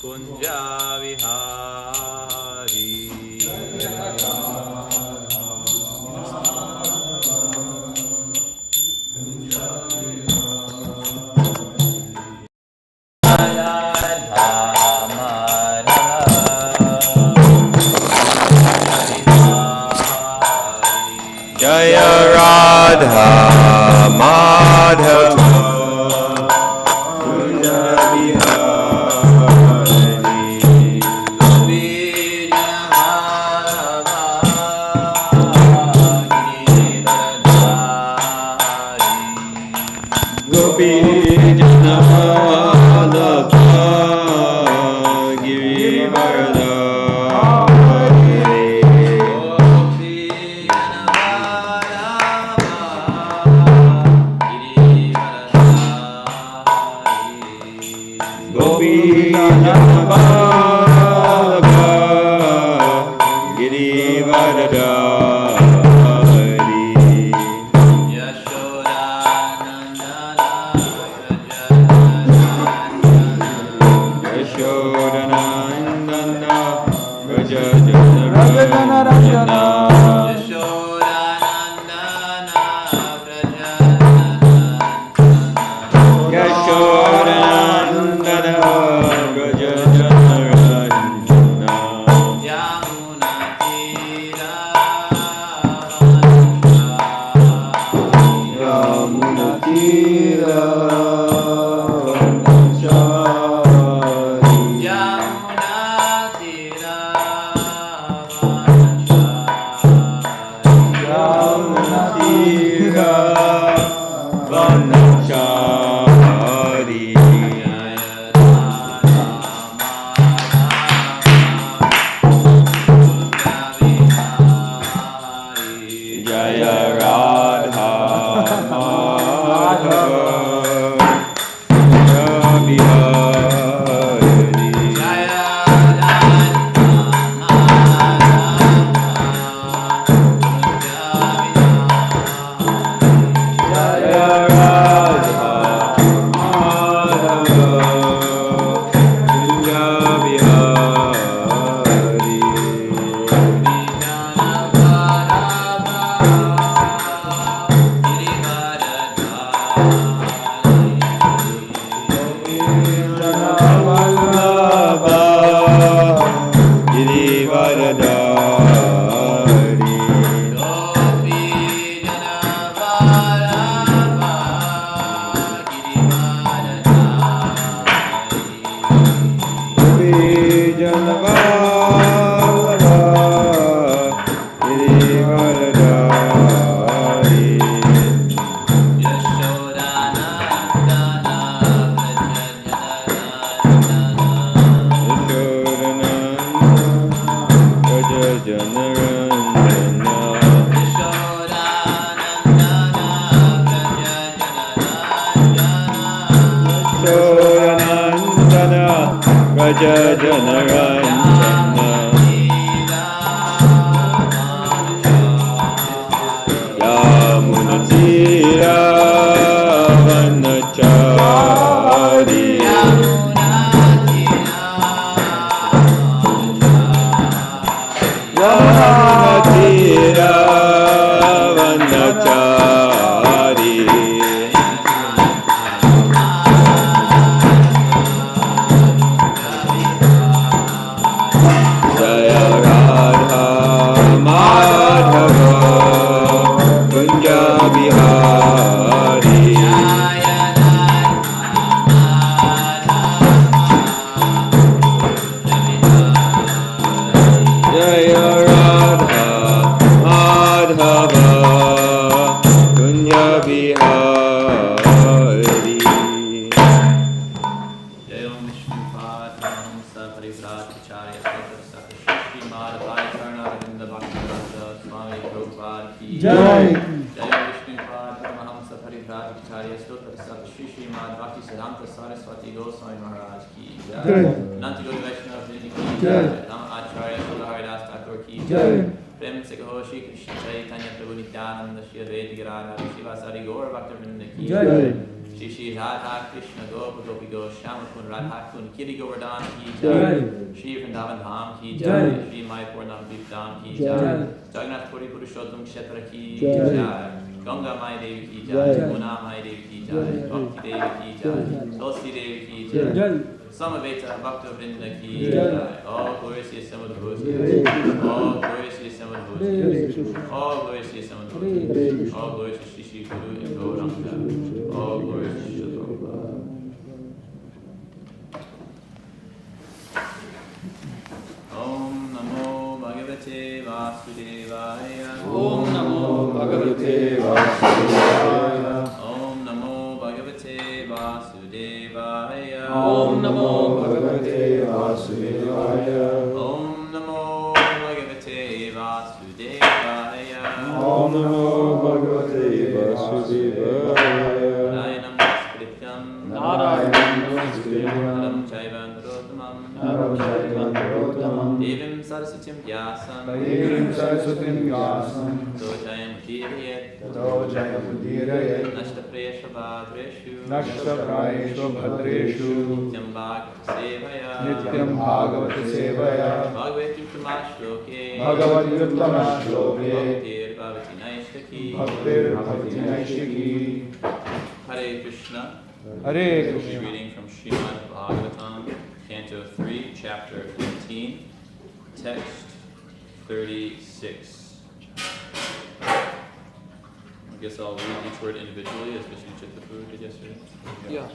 kunja vihari. Jaya Radha Madhava Kunja Vihari Gopi Janavallabha Girivaradhari Shri Radha Krishna Gopa Gopi Goshyama Kun Radha Kun Kiri Govardhan Ki Jai, Shri Vrindavan Dham Ki Jai, Shri Mayapur Navadvip Dham Ki Jai, Jagannath Puri Purushottam Kshetra Ki Jai, Ganga Maya Devi Ki Jai, Muna Maya Devi Ki Jai, Bhakti Devi Ki Jai, Tulsi Devi Ki Jai, Samaveta Bhakta Vrinda Ki Jai, all glorious is some of the Bhūyāt, all glorious is some of the Bhūyāt, all glorious is some of the Bhūyāt, all glorious is Shri Guru and Gauranga, all glorious is Shri Prabhu. Om Namo Bhagavate Vasudevaya. Om Namo Bhagavate Vasudevaya. Om Namo Bhagavate Vasudevaya. Om Namo Bhagavate Vasudevaya. Om Namo Bhagavate Vasudevaya. Om Namo Bhagavate Vasudevaya. Narayanam Namaskrityam Narayanam Namaskrityam Naram Chaiva Narottamam Naram Chaiva Narottamam Devim Saraswatim Vyasam Devim Saraswatim Vyasam Tato Jayamudhirayet Tato Jayamudhirayet Nashtaprayesha Bhadreshu Nashtaprayeshu Bhadreshu Nityam Bhagavata Sevaya Nityam Bhagavata Sevaya Bhagavad-Yuttama-shloke Bhagavad-Yuttama-shloke Bhaktir Bhavati Naishtaki Bhaktir Bhavati Naishtaki. Hare Krishna. Hare We'll be Krishna. reading from Srimad Bhagavatam, Canto 3, Chapter 15, Text 36. I guess I'll read each word individually as Vishnu Chittapu did yesterday. Yeah.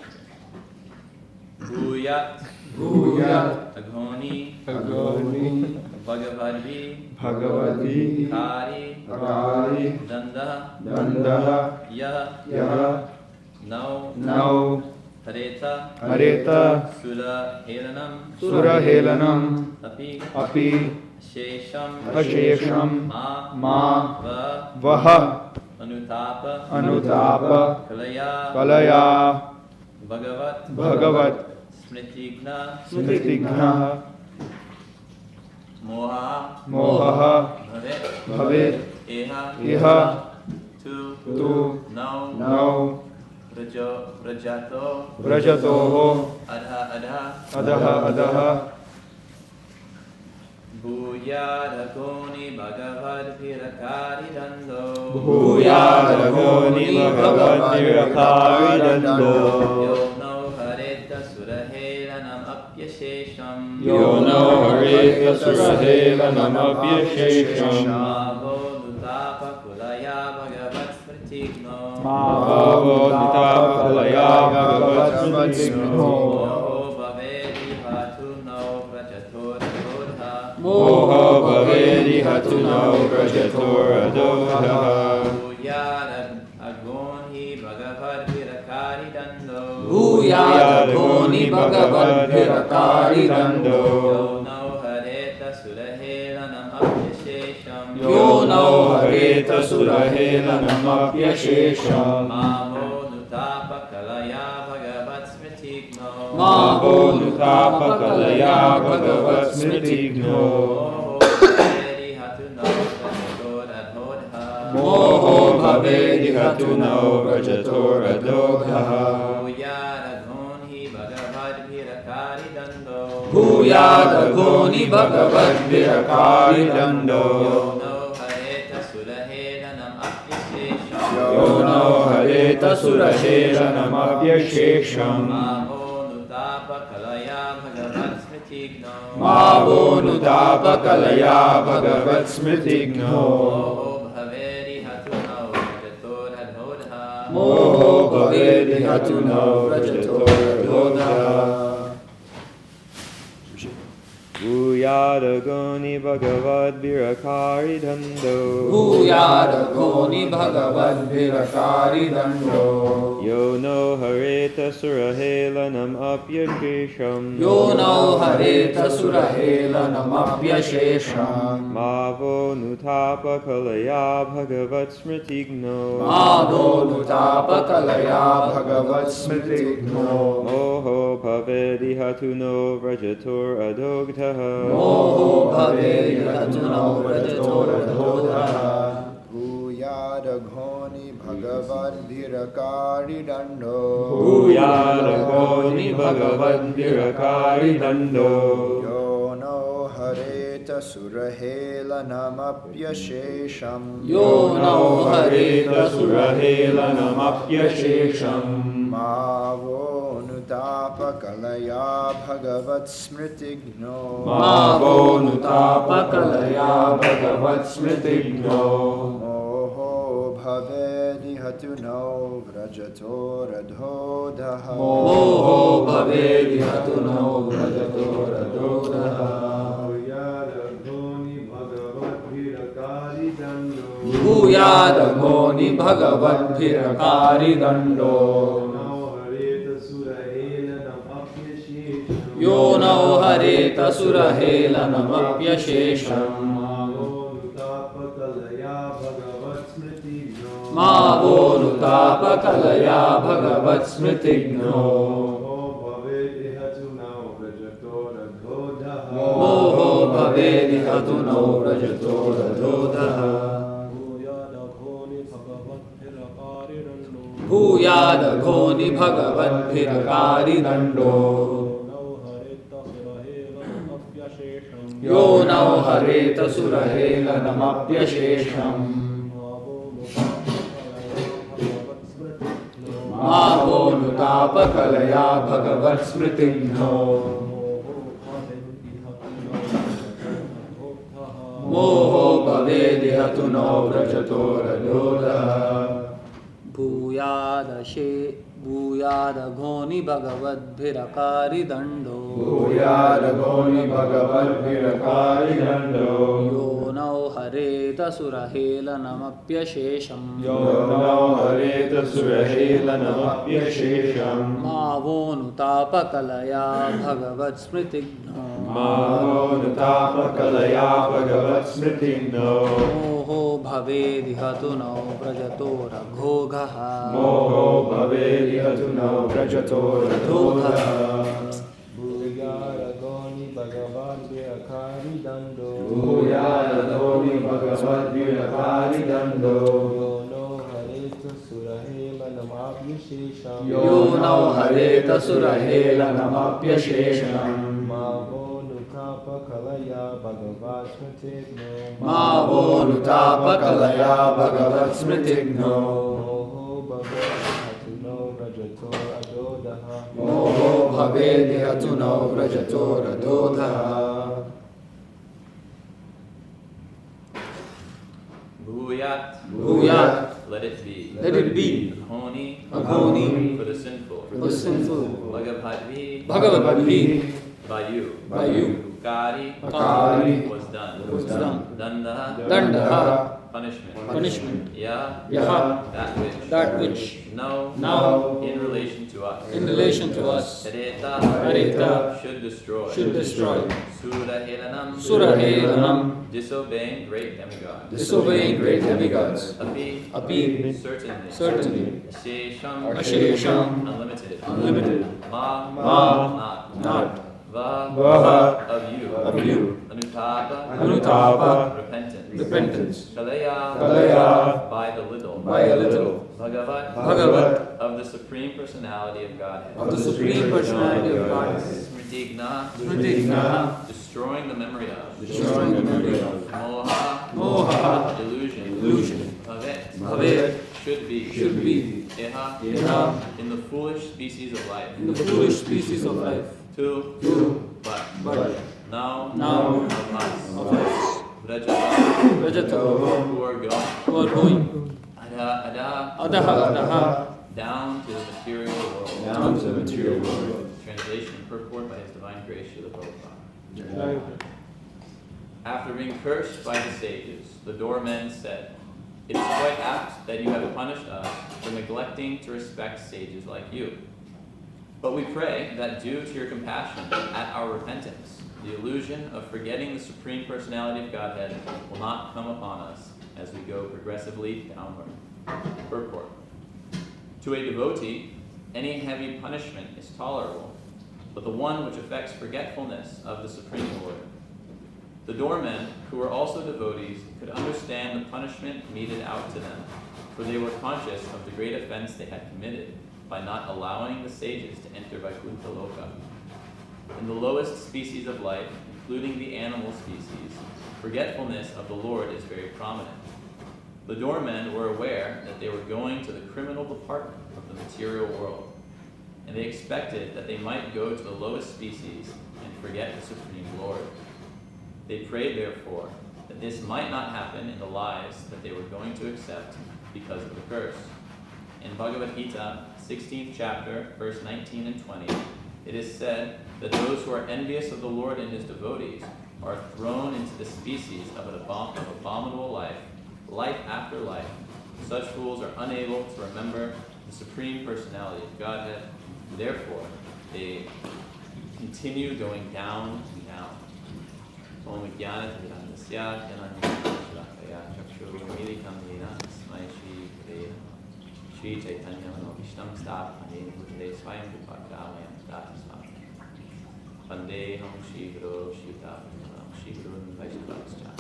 Bhūyāt, Bhūyāt, aghoni, aghoni, bhagavadbhiḥ, bhagavadbhiḥ, akāri, daṇḍaḥ, daṇḍaḥ, yah, now, hareta, sura-helanam, sura-helanam, api, aśeṣam, ma, vaha, anutāpa, pekala, bhagavat, bhagavat-smṛti-ghnaḥ, moho, bhaved, iha, tu, now, vrajator, adho, bhūyād aghoni bhagavadbhir akāri daṇḍo. bhūyāt aghoni bhagavadbhir akāri daṇḍo. Yo hareta sura-helanam aśeṣam. Yo hareta sura-helanam aśeṣam. Moho nutāpa-kalayā bhagavat-smṛti-ghno. Moho nutāpa-kalayā bhagavat-smṛti-ghno. Moho bhaved vrajator adho dhaḥ. Bhūyād aghoni bhagavadbhir akāri daṇḍo. Bhūyāt aghoni bhagavadbhir akāri daṇḍo. Yo hareta sura-helanam aśeṣam. Yo hareta sura-helanam aśeṣam. Moho nutāpa-kalayā bhagavat-smṛti-ghno. Moho nutāpa-kalayā bhagavat-smṛti-ghno. Moho bhaved vrajator adho dhaḥ. Bhūyād aghoni bhagavadbhir akāri daṇḍo. Yo hareta sura-helanam aśeṣam. Moho nutāpa-kalayā bhagavat-smṛti-ghno. Moho bhaved vrajator adho dhaḥ. Bhūyāt aghoni bhagavadbhir akāri daṇḍo. Bhūyād aghoni bhagavadbhir akāri daṇḍo. Yo no hareta sura-helanam aśeṣam. Yo hareta sura-helanam aśeṣam. Moho nutāpa-kalayā bhagavat-smṛti-ghno. Moho nutāpa-kalayā bhagavat-smṛti-ghno. Moho bhaved vrajator adho dhaḥ. Moho bhaved vrajator adho dhaḥ. Bhūyād aghoni bhagavadbhir akāri daṇḍo. bhūyād aghoni bhagavadbhir akāri daṇḍo. Yo no hareta sura-helanam aśeṣam. Yo no hareta sura-helanam aśeṣam. Moho nutāpa-kalayā bhagavat-smṛti-ghno. Moho nutāpa-kalayā bhagavat-smṛti-ghno. Moho bhaved vrajator adho dhaḥ. moho bhaved vrajator adho dhaḥ. bhūyād aghoni bhagavadbhir akāri daṇḍo. Yo no hareta sura-helanam aśeṣam. Moho nutāpa-kalayā bhagavat-smṛti-ghno. moho bhaved vrajator adho dhaḥ. bhūyād aghoni bhagavadbhir akāri daṇḍo. Yo no hareta sura-helanam aśeṣam. Moho nutāpa-kalayā bhagavat-smṛti-ghno. moho bhaved vrajator adho dhaḥ. bhūyād aghoni bhagavadbhir akāri daṇḍo. bhūyād aghoni bhagavadbhir akāri daṇḍo. Yo no hareta sura-helanam aśeṣam. yo no hareta sura-helanam aśeṣam. Moho nutāpa-kalayā bhagavat-smṛti-ghno. moho nutāpa-kalayā bhagavat-smṛti-ghno. moho bhaved vrajator adho dhaḥ. moho bhaved vrajator adho dhaḥ. bhūyād aghoni bhagavadbhir akāri daṇḍo. bhūyād aghoni bhagavadbhir akāri daṇḍo. Yo no hareta sura-helanam aśeṣam. yo no hareta sura-helanam aśeṣam. Moho nutāpa-kalayā bhagavat-smṛti-ghno. moho nutāpa-kalayā bhagavat-smṛti-ghno. Moho bhaved vrajator adho dhaḥ. moho bhaved vrajator adho dhaḥ. Bhūyāt. Bhūyāt. Let it be. Let it be. Aghoni. Aghoni. For the sinful. For the sinful. Bhagavadbhir. Bhagavadbhir. By you. By you. Akāri. Akāri. Was done. Was done. Daṇḍaḥ. Daṇḍaḥ. Punishment. Punishment. Yah. That which. Now. In relation to us. In relation to us. Hareta. Should destroy. Sura-helanam. Sura-helanam. Disobeying great demigods. Disobeying great demigods. Api. Certainly. aśeṣam. Unlimited. Ma. Not. Va. Of you. Anutāpa. Repentance. Kalayā. By a little. Bhagavat. Of the Supreme Personality of Godhead. Of the Supreme Personality of Godhead. smṛti-ghnaḥ. Destroying the memory of. Moha. Illusion. Bhaved. Should be. Iha. In the foolish species of life. Two. But. Now. Of us. Vrajator. Who are going. Adho. Down to the material world. Translation and purport by His Divine Grace, Srila Prabhupada. After being cursed by the sages, the doormen said, "It is quite apt that you have punished us for neglecting to respect sages like you. But we pray that due to your compassion at our repentance, the illusion of forgetting the Supreme Personality of Godhead will not come upon us as we go progressively downward." Purport. To a devotee, any heavy punishment is tolerable, but the one which affects forgetfulness of the Supreme Lord, The doormen, who were also devotees, could understand the punishment meted out to them, for they were conscious of the great offense they had committed by not allowing the sages to enter Vaikuntha Loka. In the lowest species of life, including the animal species, forgetfulness of the Lord is very prominent. The doormen were aware that they were going to the criminal department of the material world, and they expected that they might go to the lowest species and forget the Supreme Lord. They prayed, therefore, that this might not happen in the lives that they were going to accept because of the curse. In Bhagavad-gītā, 16th chapter, verse 19 and 20, it is said that those who are envious of the Lord and his devotees are thrown into the species of an abominable life, life after life. Such fools are unable to remember the Supreme Personality of Godhead. Therefore, they continue going down and down. Om Jnana-Timirandasya Jnana-Nirvana-Shalakaya Chakshur-Militam Yena Tasmai Shri-Gurave Shri Chaitanya-Manobhishtam Stapane Bhutale Swayam Rupa-Kamayam Datasvam Vandeham Shri-Guru Shri-Tapatam Shri-Gurun Vaishnavascha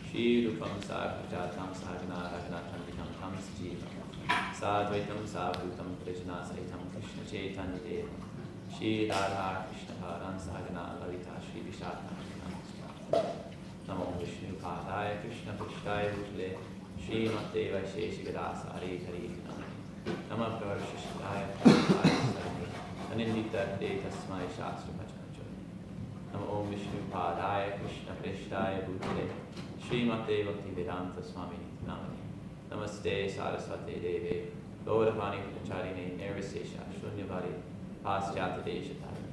Shri-Rupam Sa-Kajatam Sa-Gana-Ragana-Tanditam Tam-Sajivam Sa-Dvaitam Sa-Bhutam Prajna-Saitam Krishna-Chaitanya-Devam Shri-Radha Krishna-Param Sa-Gana-Lalita Shri-Vishata Namo Vishnu-Padaya Krishna-Prishthaya Bhutale Srimate Vaisheshikadasari Hari Namo Prabhu-Shishtaya Prabhu-Shishtaya Anindita De Tasmai Shastra Pachanachari Namo Vishnu-Padaya Krishna-Prishthaya Bhutale Srimate Bhaktivedanta Swami Namani Namaste Saraswate Deve Gauravani Pacharine Nirvisesha Shunyavadi Paschata Deshatari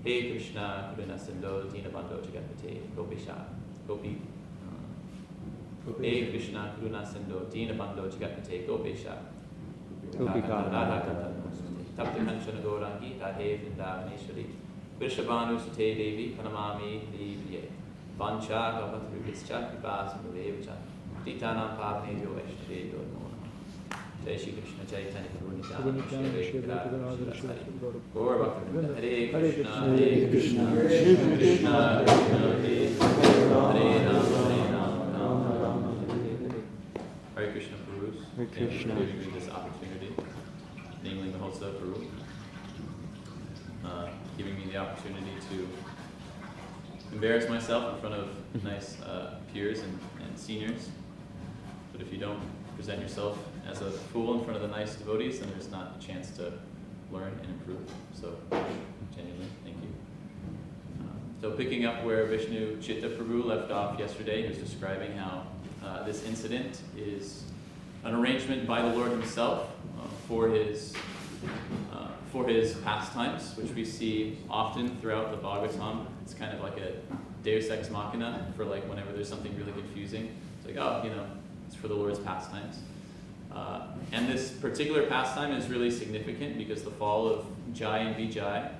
Hey Krishna, Karuna Sindho, Dinabandho Jagapate, Gopi. Hey Krishna, Karuna Sindho, Dinabandho Jagapate, Gopesha. Radha Kata Namaste. Tapta Kanchana Gaurangi, Radhe Vrindavaneshwari. Vrishabhanu Sute Devi, Pranamami Deviye. Vancha Gavatrubhischa, Kripasmudevcha. Titanam Pavnebhyo Vaishnavebhyo Namo. Jai Shri Krishna Chaitanya Prabhu Nityananda Shri Radha Gaur Bhaktivinoda Hare Krishna Hare Krishna Krishna Krishna Hare Hare Rama Rama Hare Krishna Prabhu. Thank you for giving me this opportunity, namely Mahosa Prabhu, giving me the opportunity to embarrass myself in front of nice peers and seniors. But if you don't present yourself as a fool in front of the nice devotees, then there's not a chance to learn and improve. So, genuinely, thank you. So picking up where Vishnu Chitta Prabhu left off yesterday, he was describing how this incident is an arrangement by the Lord himself for his pastimes, which we see often throughout the Bhagavatam. It's kind of like a deus ex machina for like whenever there's something really confusing. It's like, oh, it's for the Lord's pastimes. And this particular pastime is really significant because the fall of Jai and Vijay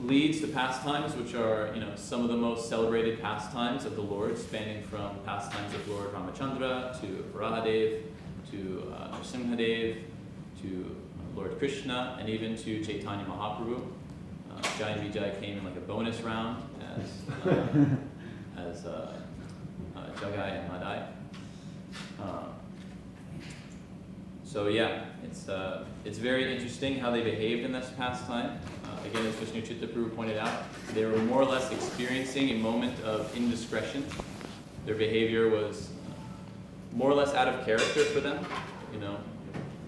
leads to pastimes which are, some of the most celebrated pastimes of the Lord, spanning from pastimes of Lord Ramachandra to Varahadev to Nrsimhadev to Lord Krishna and even to Chaitanya Mahaprabhu. Jai and Vijay came in like a bonus round as Jagai and Madai. So yeah, it's very interesting how they behaved in this pastime. Again, as Vishnu Chitta Prabhu pointed out, they were more or less experiencing a moment of indiscretion. Their behavior was more or less out of character for them.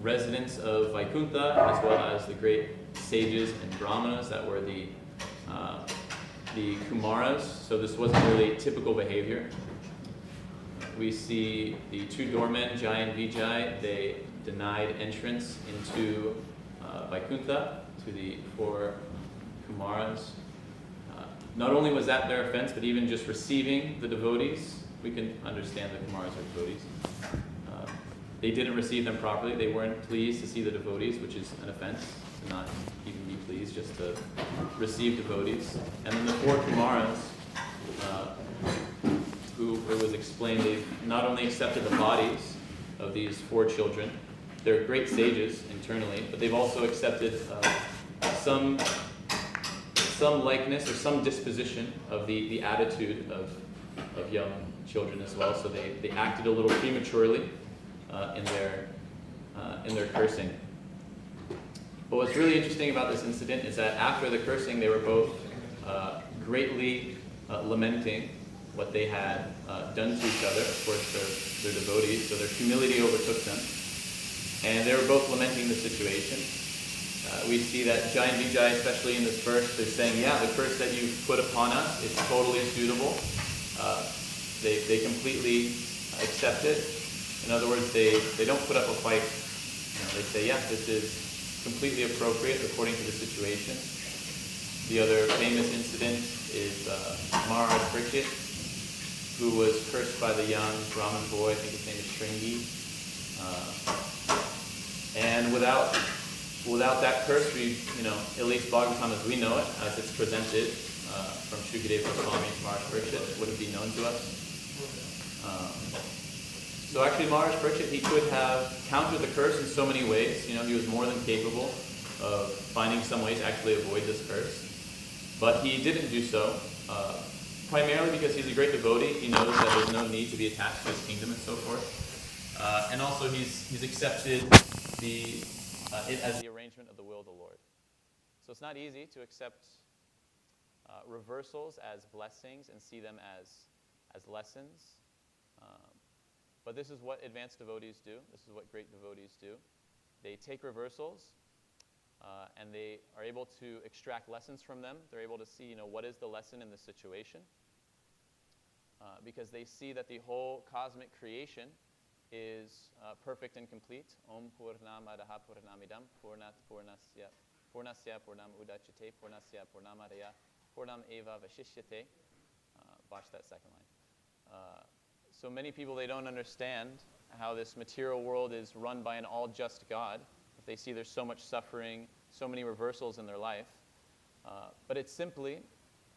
Residents of Vaikuntha, as well as the great sages and brahmanas that were the Kumaras. So this wasn't really typical behavior. We see the two doormen, Jai and Vijay, they denied entrance into Vaikuntha to the four Kumaras. Not only was that their offense, but even just receiving the devotees, we can understand the Kumaras are devotees. They didn't receive them properly. They weren't pleased to see the devotees, which is an offense, to not even be pleased, just to receive devotees. And then the four Kumaras, who it was explained, they not only accepted the bodies of these four children, they're great sages internally, but they've also accepted some some likeness or some disposition of the attitude of young children as well. So they acted a little prematurely in their cursing. But what's really interesting about this incident is that after the cursing, they were both greatly lamenting what they had done to each other. Of course, they're devotees, so their humility overtook them. And they were both lamenting the situation. We see that Jai and Vijay, especially in this verse, they're saying, yeah, the curse that you've put upon us is totally suitable. They completely accept it. In other words, they don't put up a fight. They say, yeah, this is completely appropriate according to the situation. The other famous incident is Maharaj Parikshit, who was cursed by the young Brahmin boy, I think his name is Shringi. And without that curse, we, at least Bhagavatam as we know it, as it's presented from Shukadeva Goswami to Maharaj Parikshit, wouldn't be known to us. So actually Maharaj Parikshit, he could have countered the curse in so many ways. He was more than capable of finding some way to actually avoid this curse. But he didn't do so, primarily because he's a great devotee. He knows that there's no need to be attached to his kingdom and so forth. And also he's accepted it as the arrangement of the will of the Lord. So it's not easy to accept reversals as blessings and see them as lessons. But this is what advanced devotees do. This is what great devotees do. They take reversals and they are able to extract lessons from them. They're able to see, what is the lesson in the situation. Because they see that the whole cosmic creation is perfect and complete. Om Purnamadaha Purnamidam Purnat Purnasya Purnam Udachite Purnasya Purnamadaya Purnam Eva Vashishyate. Watch that second line. So many people, they don't understand how this material world is run by an all-just God. If they see there's so much suffering, so many reversals in their life. But it's simply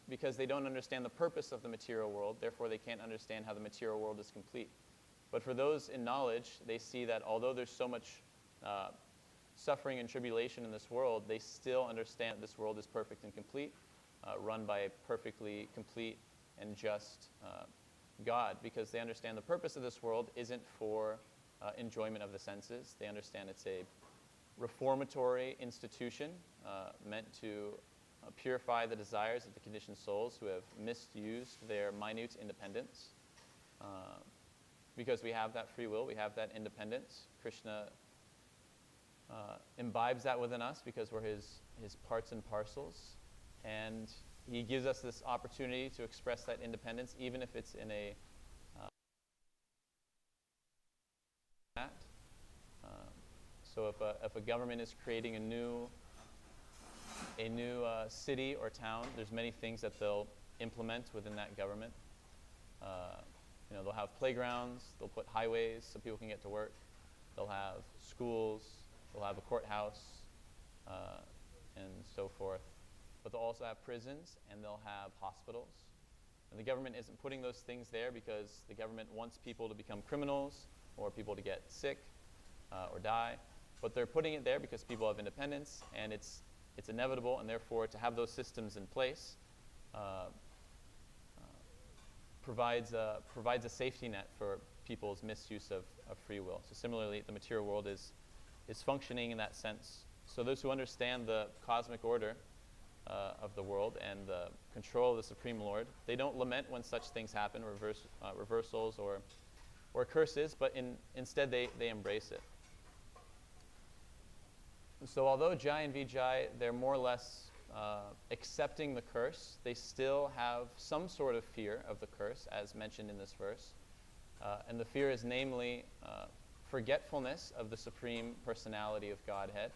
because they don't understand the purpose of the material world, therefore they can't understand how the material world is complete. But for those in knowledge, they see that although there's so much suffering and tribulation in this world, they still understand this world is perfect and complete, run by a perfectly complete and just God, because they understand the purpose of this world isn't for enjoyment of the senses. They understand it's a reformatory institution meant to purify the desires of the conditioned souls who have misused their minute independence. Because we have that free will, we have that independence. Krishna imbibes that within us because we're his parts and parcels. And he gives us this opportunity to express that independence, even if it's in a so if a government is creating a new city or town, there's many things that they'll implement within that government. They'll have playgrounds, they'll put highways so people can get to work, they'll have schools, they'll have a courthouse, and so forth. But they'll also have prisons, and they'll have hospitals. And the government isn't putting those things there because the government wants people to become criminals or people to get sick or die. But they're putting it there because people have independence, and it's inevitable, and therefore to have those systems in place provides a safety net for people's misuse of free will. So similarly, the material world is functioning in that sense. So those who understand the cosmic order of the world and the control of the Supreme Lord, they don't lament when such things happen, reversals or curses, but instead they embrace it. So although Jai and Vijay, they're more or less accepting the curse, they still have some sort of fear of the curse, as mentioned in this verse. And the fear is namely forgetfulness of the Supreme Personality of Godhead.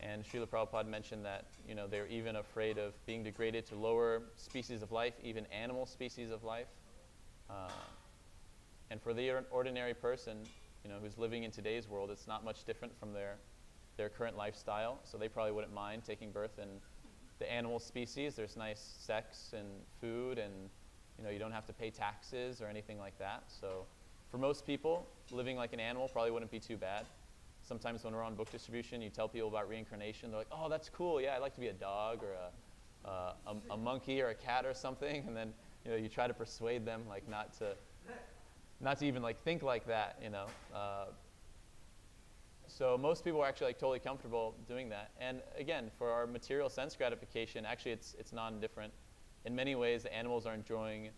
And Srila Prabhupada mentioned that they're even afraid of being degraded to lower species of life, even animal species of life. And for the ordinary person, who's living in today's world, it's not much different from their current lifestyle. So they probably wouldn't mind taking birth in the animal species. There's nice sex and food, and you don't have to pay taxes or anything like that. So for most people, living like an animal probably wouldn't be too bad. Sometimes when we're on book distribution, you tell people about reincarnation. They're like, oh, that's cool. Yeah, I'd like to be a dog or a monkey or a cat or something, and then you try to persuade them like not to even like think like that, So most people are actually like totally comfortable doing that. And again, for our material sense gratification, actually it's non-different. In many ways, the animals are enjoying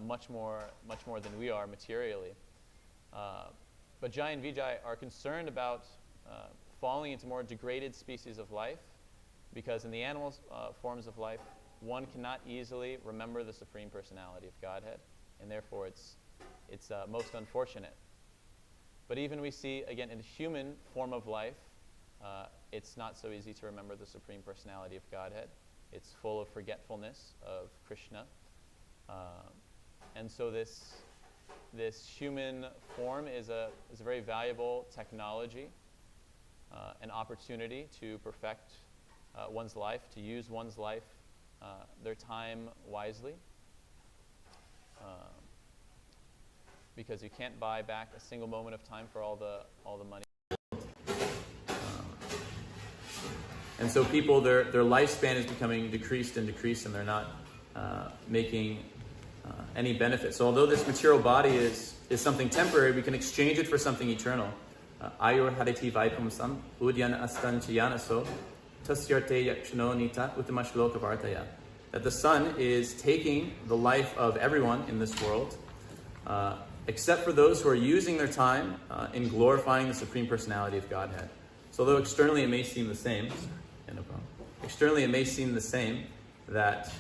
much more than we are materially. But Jai and Vijay are concerned about falling into more degraded species of life, because in the animal forms of life, one cannot easily remember the Supreme Personality of Godhead, and therefore it's most unfortunate. But even we see, again, in the human form of life, it's not so easy to remember the Supreme Personality of Godhead. It's full of forgetfulness of Krishna. And so this human form is a very valuable technology, an opportunity to perfect one's life, to use one's life, their time wisely. Because you can't buy back a single moment of time for all the money. And so people, their lifespan is becoming decreased, and they're not making any benefit. So although this material body is something temporary, we can exchange it for something eternal. Ayur hareti vaipumsam udyan astan chayanaso tasyarte yakshno nita utamashloka vartaya. That the sun is taking the life of everyone in this world, except for those who are using their time in glorifying the Supreme Personality of Godhead. So although externally it may seem the same, that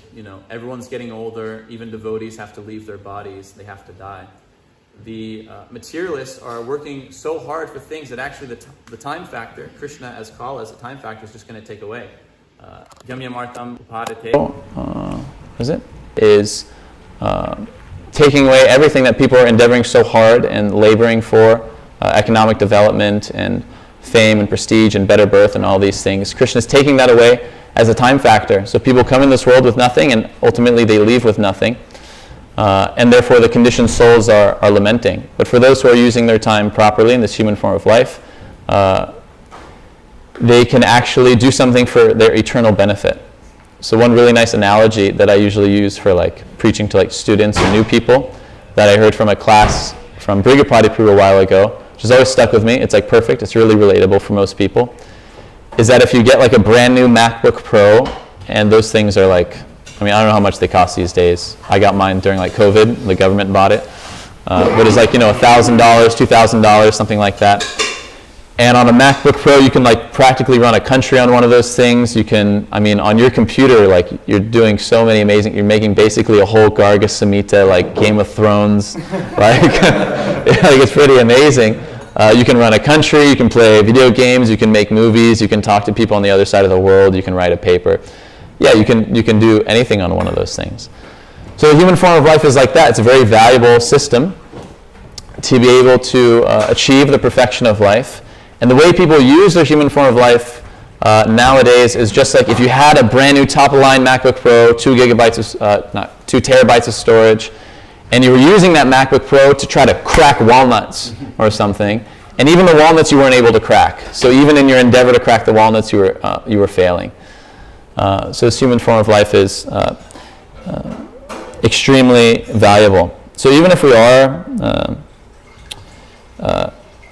everyone's getting older, even devotees have to leave their bodies, they have to die. The materialists are working so hard for things that actually the time factor, Krishna as Kala as a time factor, is just going to take away. Is taking away everything that people are endeavoring so hard and laboring for, economic development and fame and prestige and better birth and all these things. Krishna is taking that away as a time factor. So people come in this world with nothing, and ultimately they leave with nothing. And therefore the conditioned souls are lamenting. But for those who are using their time properly in this human form of life, they can actually do something for their eternal benefit. So one really nice analogy that I usually use for preaching to students or new people, that I heard from a class from Brigapati Prabhu a while ago, which has always stuck with me, it's perfect, it's really relatable for most people, is that if you get a brand new MacBook Pro, and those things are I don't know how much they cost these days. I got mine during COVID, the government bought it. But it's $1,000, $2,000, something like that. And on a MacBook Pro, you can practically run a country on one of those things. You can, on your computer, you're doing so many amazing, you're making basically a whole Garga Samhita, Game of Thrones. It's pretty amazing. You can run a country, you can play video games, you can make movies, you can talk to people on the other side of the world, you can write a paper. Yeah, you can do anything on one of those things. So the human form of life is like that. It's a very valuable system to be able to achieve the perfection of life. And the way people use their human form of life nowadays is just if you had a brand new top-of-line MacBook Pro, 2 terabytes of storage, and you were using that MacBook Pro to try to crack walnuts or something, and even the walnuts you weren't able to crack. So even in your endeavor to crack the walnuts, you were failing. So this human form of life is extremely valuable. So even if we are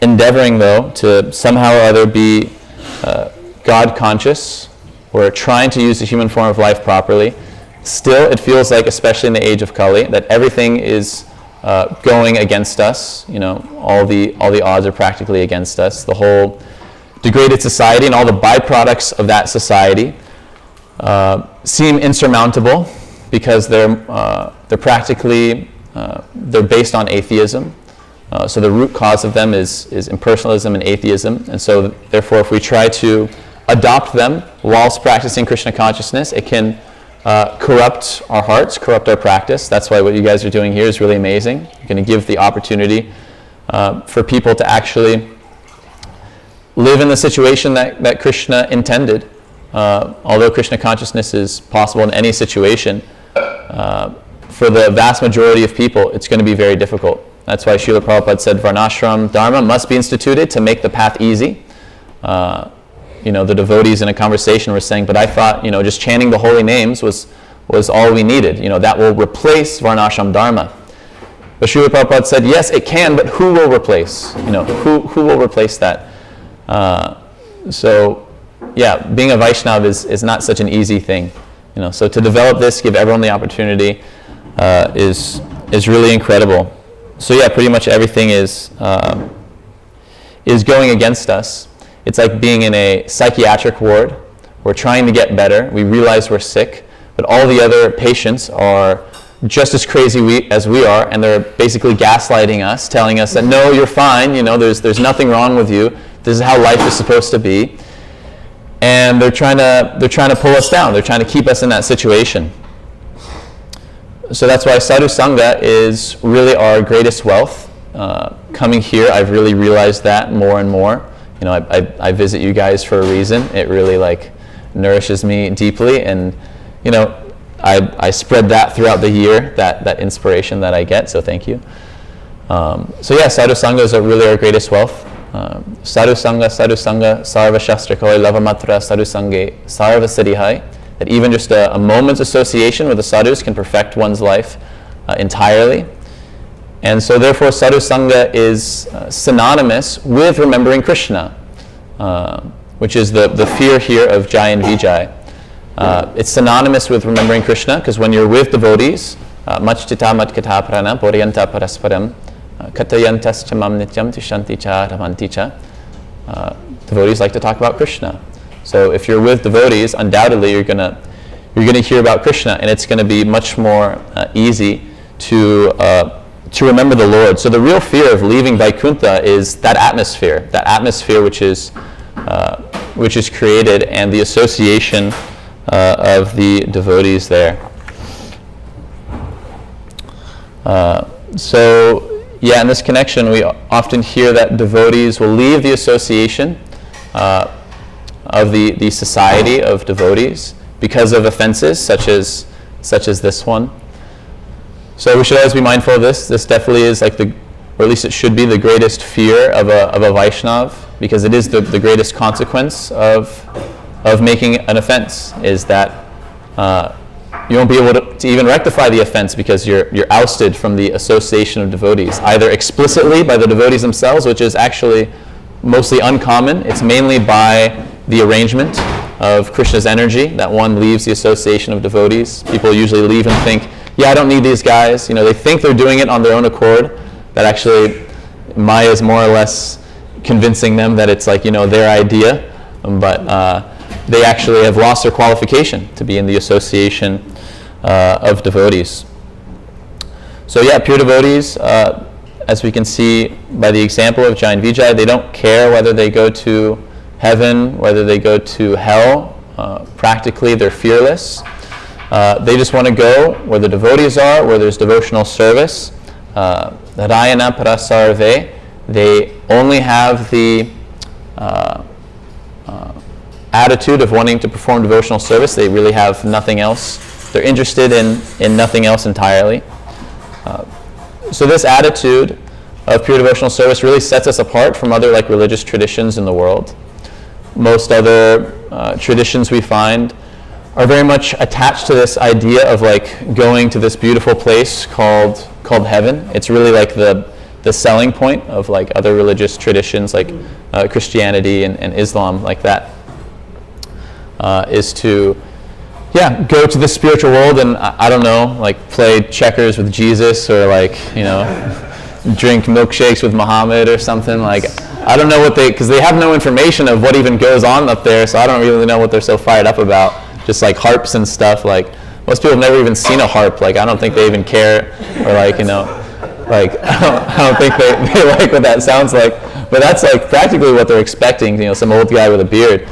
endeavoring, though, to somehow or other be God conscious, or trying to use the human form of life properly, still it feels especially in the age of Kali, that everything is going against us. All the odds are practically against us. The whole degraded society and all the byproducts of that society seem insurmountable, because they're practically they're based on atheism. So the root cause of them is impersonalism and atheism, and so therefore if we try to adopt them whilst practicing Krishna consciousness, it can corrupt our hearts, corrupt our practice. That's why what you guys are doing here is really amazing. You're going to give the opportunity for people to actually live in the situation that Krishna intended. Although Krishna consciousness is possible in any situation, for the vast majority of people, it's going to be very difficult. That's why Srila Prabhupada said Varnashram Dharma must be instituted to make the path easy. the devotees in a conversation were saying, but I thought, just chanting the holy names was all we needed. That will replace varnashram dharma. But Srila Prabhupada said, yes, it can, but who will replace? Who will replace that? So, yeah, being a Vaishnava is not such an easy thing. So to develop this, give everyone the opportunity, is really incredible. So yeah, pretty much everything is going against us. It's like being in a psychiatric ward. We're trying to get better. We realize we're sick, but all the other patients are just as crazy as we are, and they're basically gaslighting us, telling us that no, you're fine. There's nothing wrong with you. This is how life is supposed to be. And they're trying to pull us down. They're trying to keep us in that situation. So that's why sadhu sangha is really our greatest wealth. Coming here, I've really realized that more and more. I visit you guys for a reason. It really nourishes me deeply, and I spread that throughout the year, that inspiration that I get. So thank you. So yeah, sadhu sangha is really our greatest wealth. Sadhu sangha, sarva shastra-koi, lavamatra, sadhu sanghe, sarva siddhihai. That even just a moment's association with the sadhus can perfect one's life entirely. And so therefore sadhu sangha is synonymous with remembering Krishna, which is the fear here of Jai and Vijay. It's synonymous with remembering Krishna, because when you're with devotees, machchita matkata prana poryanta parasparam katayantas chamam nityam tishanti cha ramanti cha. Devotees like to talk about Krishna. So if you're with devotees, undoubtedly you're gonna hear about Krishna, and it's gonna be much more easy to remember the Lord. So the real fear of leaving Vaikuntha is that atmosphere which is created, and the association of the devotees there. So yeah, in this connection, we often hear that devotees will leave the association of the society of devotees because of offenses such as this one. So we should always be mindful of this. This definitely is or at least it should be, the greatest fear of a Vaishnav, because it is the greatest consequence of making an offense, is that you won't be able to even rectify the offense, because you're ousted from the association of devotees, either explicitly by the devotees themselves, which is actually mostly uncommon. It's mainly by the arrangement of Krishna's energy that one leaves the association of devotees. People usually leave and think, yeah, I don't need these guys. They think they're doing it on their own accord, but actually Maya is more or less convincing them that it's their idea, but they actually have lost their qualification to be in the association of devotees. So yeah, pure devotees, as we can see by the example of Jai and Vijay, they don't care whether they go to heaven, whether they go to hell. Practically, they're fearless. They just want to go where the devotees are, where there's devotional service. Narayana parasarve. They only have the attitude of wanting to perform devotional service. They really have nothing else. They're interested in nothing else entirely. So this attitude of pure devotional service really sets us apart from other religious traditions in the world. Most other traditions we find are very much attached to this idea of going to this beautiful place called heaven. It's really the selling point of other religious traditions like Christianity and Islam, like that, is to go to the spiritual world and I don't know, play checkers with Jesus, or drink milkshakes with Muhammad or something. I don't know what because they have no information of what even goes on up there, so I don't really know what they're so fired up about. Just harps and stuff. Most people have never even seen a harp. I don't think they even care, or I don't think they like what that sounds like. But that's practically what they're expecting. Some old guy with a beard.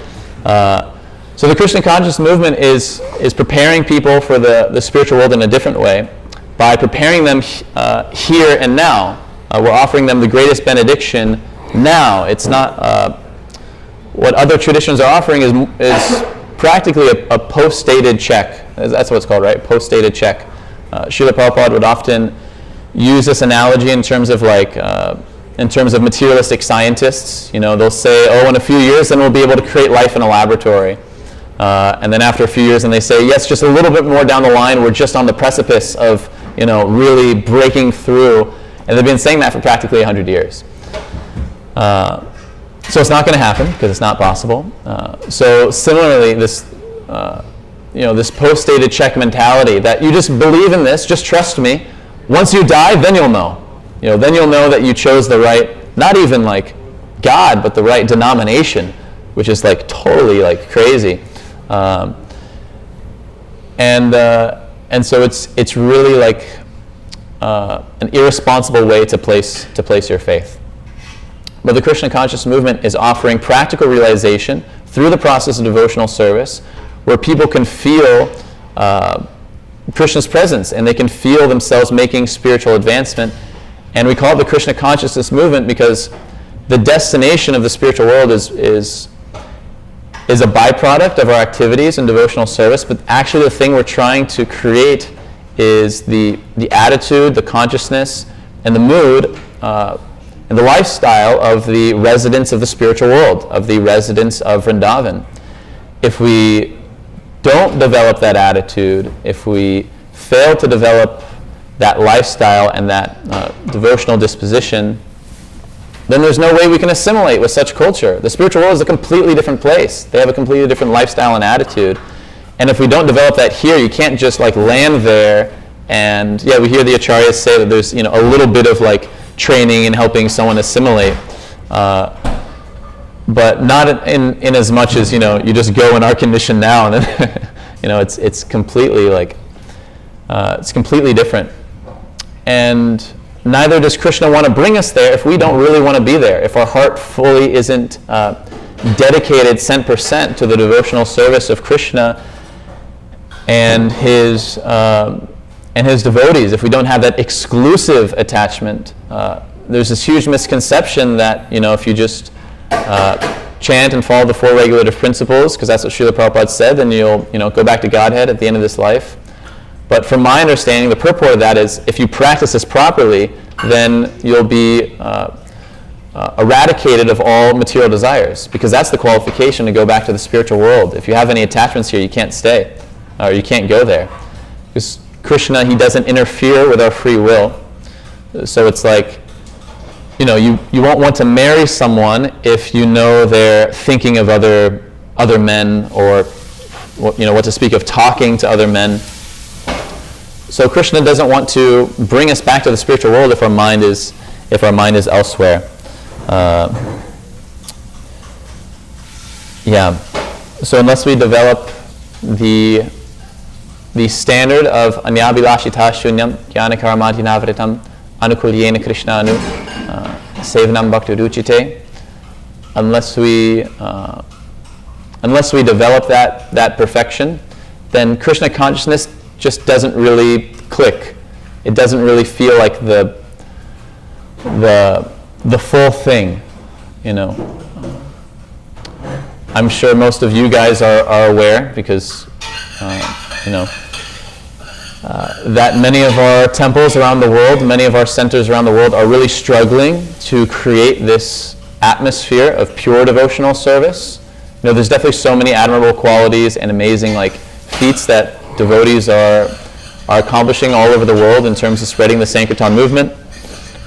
So the Krishna conscious movement is preparing people for the spiritual world in a different way, by preparing them here and now. We're offering them the greatest benediction now. It's not what other traditions are offering is practically a post-dated check. That's what it's called, right? Post-dated check. Srila Prabhupada would often use this analogy in terms of in terms of materialistic scientists. They'll say, oh, in a few years, then we'll be able to create life in a laboratory. And then after a few years, and they say, yes, just a little bit more down the line, we're just on the precipice of, really breaking through. And they've been saying that for practically 100 years. So it's not going to happen because it's not possible. So similarly, this, this post-dated check mentality that you just believe in this, just trust me. Once you die, then you'll know. Then you'll know that you chose the right, not even like God, but the right denomination, which is like totally like crazy. And so it's really like an irresponsible way to place your faith. But the Krishna conscious movement is offering practical realization through the process of devotional service, where people can feel Krishna's presence and they can feel themselves making spiritual advancement. And we call it the Krishna consciousness movement because the destination of the spiritual world is a byproduct of our activities and devotional service, but actually the thing we're trying to create is the attitude, the consciousness, and the mood, and the lifestyle of the residents of the spiritual world, of the residents of Vrindavan. If we don't develop that attitude, if we fail to develop that lifestyle and that devotional disposition, then there's no way we can assimilate with such culture. The spiritual world is a completely different place. They have a completely different lifestyle and attitude. And if we don't develop that here, you can't just like land there and, we hear the acharyas say that there's, a little bit of like training and helping someone assimilate. But not in as much as, you just go in our condition now and then, it's completely like, it's completely different. And neither does Krishna want to bring us there if we don't really want to be there, if our heart fully isn't dedicated 100% to the devotional service of Krishna and his devotees, if we don't have that exclusive attachment. There's this huge misconception that, if you just chant and follow the 4 regulative principles, because that's what Srila Prabhupada said, then you'll go back to Godhead at the end of this life. But from my understanding, the purport of that is if you practice this properly, then you'll be eradicated of all material desires, because that's the qualification to go back to the spiritual world. If you have any attachments here, you can't stay, or you can't go there. Because Krishna, he doesn't interfere with our free will. So it's like, you won't want to marry someone if you know they're thinking of other men, or what to speak of talking to other men. So Krishna doesn't want to bring us back to the spiritual world if our mind is elsewhere. So unless we develop the standard of anyabhilashita shunyam jnana karamati navritam anukulyena krishnanu sevanam bhakti ruchite, unless we develop that perfection, then Krishna consciousness just doesn't really click. It doesn't really feel like the full thing, I'm sure most of you guys are aware, because that many of our temples around the world, many of our centers around the world are really struggling to create this atmosphere of pure devotional service. There's definitely so many admirable qualities and amazing feats that devotees are accomplishing all over the world in terms of spreading the Sankirtan movement.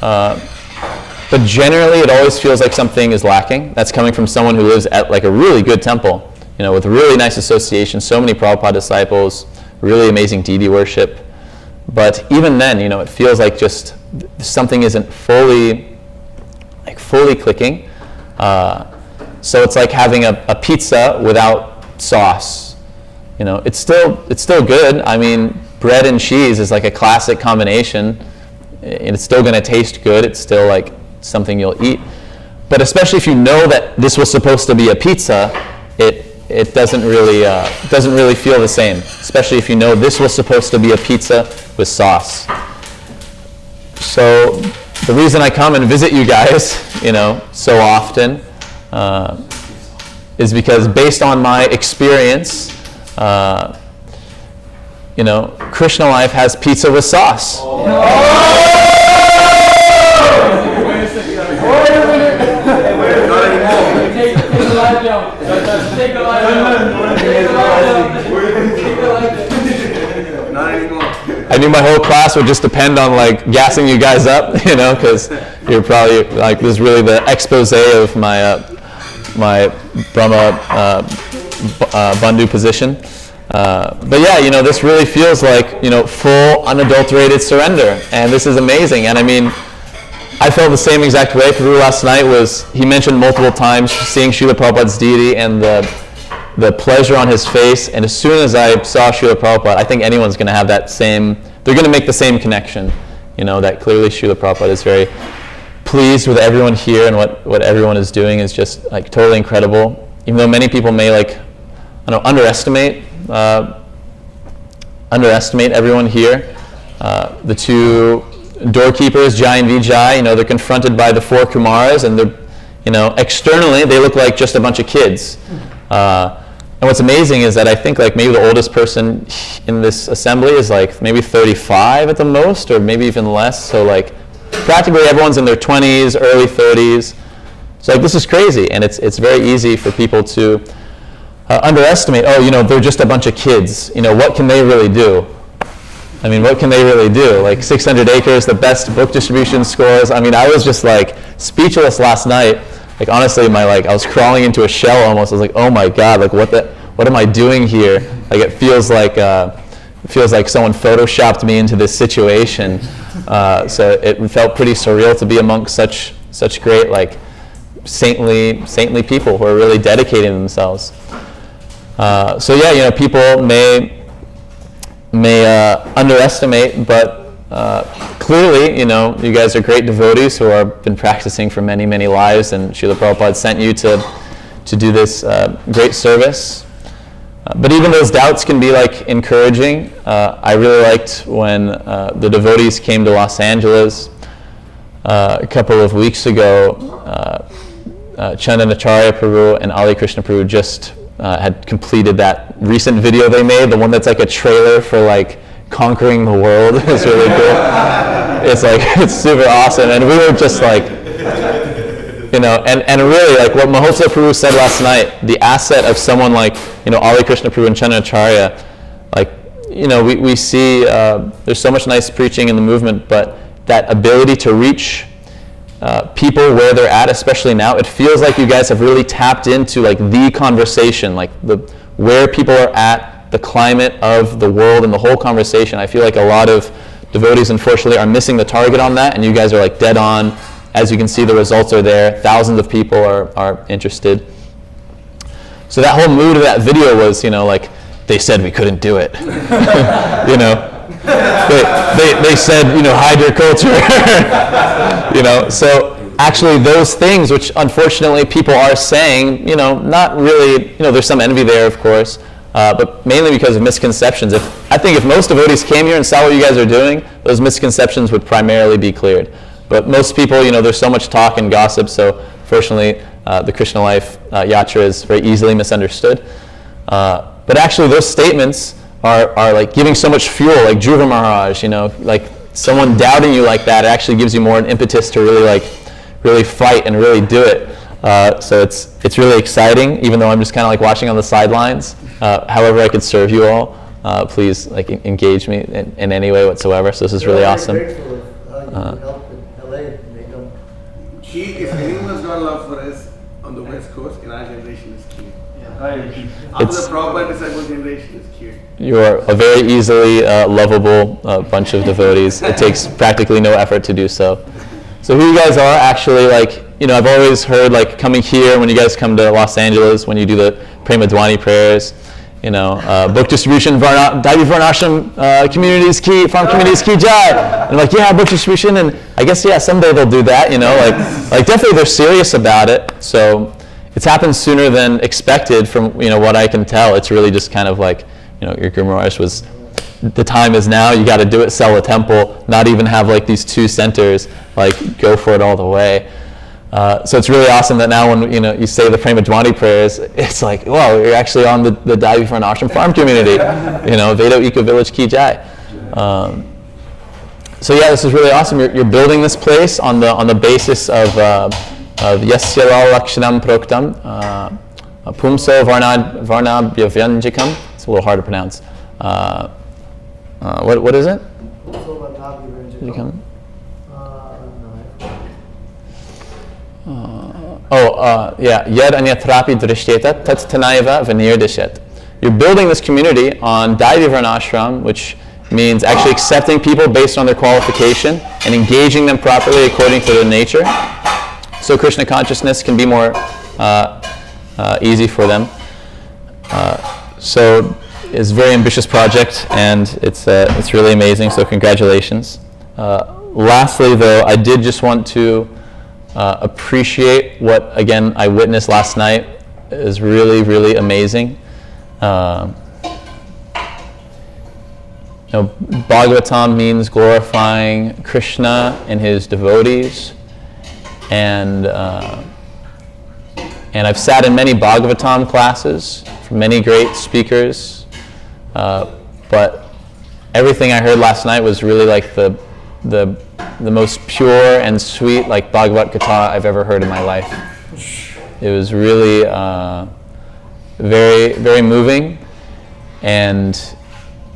But generally, it always feels like something is lacking. That's coming from someone who lives at a really good temple, with really nice association, so many Prabhupada disciples, really amazing deity worship. But even then, it feels like just something isn't fully clicking. So it's like having a pizza without sauce. It's still good. I mean, bread and cheese is like a classic combination. And it's still going to taste good. It's still something you'll eat. But especially if you know that this was supposed to be a pizza, it doesn't really feel the same. Especially if you know this was supposed to be a pizza with sauce. So the reason I come and visit you guys, so often, is because based on my experience, Krishna life has pizza with sauce. Take a light up. Take a light up. Take a light up. Not anymore. I knew my whole class would just depend on like gassing you guys up, because you're probably like, this is really the expose of my my Brahma Bandhu position. But yeah, this really feels like, full unadulterated surrender, and this is amazing. And I mean, I felt the same exact way. Prabhu last night he mentioned multiple times seeing Srila Prabhupada's deity and the pleasure on his face, and as soon as I saw Srila Prabhupada, I think anyone's going to have that same, they're going to make the same connection, that clearly Srila Prabhupada is very pleased with everyone here, and what everyone is doing is just like totally incredible. Even though many people may underestimate everyone here. The two doorkeepers, Jai and Vijay, they're confronted by the four Kumaras, and they're, externally they look like just a bunch of kids. And what's amazing is that I think like maybe the oldest person in this assembly is like maybe 35 at the most, or maybe even less. So like practically everyone's in their 20s, early 30s. So like this is crazy, and it's very easy for people to underestimate. They're just a bunch of kids. What can they really do? I mean, what can they really do? Like 600 acres, the best book distribution scores. I mean, I was just like speechless last night. Like honestly, I was crawling into a shell almost. I was like, oh my God, like what am I doing here? Like it feels like someone photoshopped me into this situation. So it felt pretty surreal to be amongst such great like saintly people who are really dedicating themselves. So yeah, people may underestimate, but clearly, you guys are great devotees who have been practicing for many, many lives, and Srila Prabhupada sent you to do this great service. But even those doubts can be like encouraging. I really liked when the devotees came to Los Angeles a couple of weeks ago. Chandanacharya Prabhu and Ali Krishna Prabhu just had completed that recent video they made, the one that's like a trailer for like conquering the world. It's really cool. It's super awesome, and we were just like, and really like what Mahotsa Prabhu said last night, the asset of someone like Ali Krishna Prabhu and Chandanacharya, like we see there's so much nice preaching in the movement, but that ability to reach people where they're at, especially now, it feels like you guys have really tapped into like the conversation, like where people are at, the climate of the world and the whole conversation. I feel like a lot of devotees, unfortunately, are missing the target on that, and you guys are like dead on. As you can see, the results are there. Thousands of people are interested. So that whole mood of that video was, like they said we couldn't do it. They said, hide your culture. So actually those things, which unfortunately people are saying, not really, there's some envy there, of course, but mainly because of misconceptions. I think if most devotees came here and saw what you guys are doing, those misconceptions would primarily be cleared. But most people, there's so much talk and gossip, so fortunately the Krishna life yatra is very easily misunderstood. But actually those statements are like giving so much fuel, like Dhruva Maharaj, like someone doubting you like that, it actually gives you more an impetus to really fight and really do it. So it's really exciting, even though I'm just kind of like watching on the sidelines. However I could serve you all, please like engage me in any way whatsoever. So this is really awesome. If anyone's got love for us on the West Coast, in our generation is key. After the Prabhupada disciple generation is key. You are a very easily lovable bunch of devotees. It takes practically no effort to do so. So who you guys are actually, like, I've always heard like coming here when you guys come to Los Angeles, when you do the Prema Dwani prayers, book distribution, Daivi Varnashram communities key, farm communities key jai. And like, yeah, book distribution, and I guess, yeah, someday they'll do that, like definitely they're serious about it. So it's happened sooner than expected from, what I can tell. It's really just kind of like, your Guru Maharaj was, the time is now, you got to do it, sell a temple, not even have like these two centers, like go for it all the way. So it's really awesome that now when you say the Prema Dwani prayers, it's like, wow, you're actually on the Daivi Varnashram farm community, Vedo Eco Village Ki Jai. So yeah, this is really awesome. You're building this place on the basis of Yasya Lakshanam Proktam Pumso Varnabhyavyanjikam. It's a little hard to pronounce. What is it? Yad anyatrapi drishyeta tat tanaiva vanirdishet. You're building this community on Daivi Varnashram, which means actually accepting people based on their qualification and engaging them properly according to their nature. So Krishna consciousness can be more easy for them. So it's a very ambitious project, and it's really amazing. So congratulations. Lastly, though, I did just want to appreciate what, again, I witnessed last night. It is really, really amazing. Bhagavatam means glorifying Krishna and his devotees, and I've sat in many Bhagavatam classes from many great speakers, but everything I heard last night was really like the most pure and sweet like Bhagavad Gita I've ever heard in my life. It was really very, very moving, and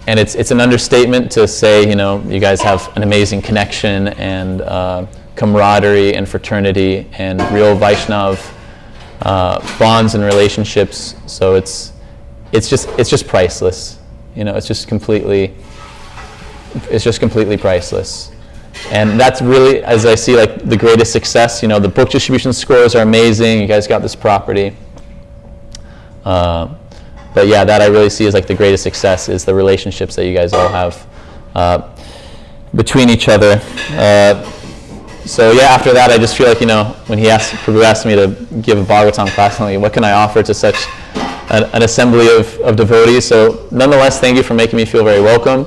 it's an understatement to say, you guys have an amazing connection and camaraderie and fraternity and real Vaishnav bonds and relationships. So it's just priceless. It's just completely priceless. And that's really, as I see, like the greatest success. The book distribution scores are amazing. You guys got this property. But yeah, that I really see as like the greatest success is the relationships that you guys all have between each other. So yeah, after that, I just feel like, when Prabhu asked me to give a Bhagavatam class, I'm like, what can I offer to such an assembly of devotees? So nonetheless, thank you for making me feel very welcome.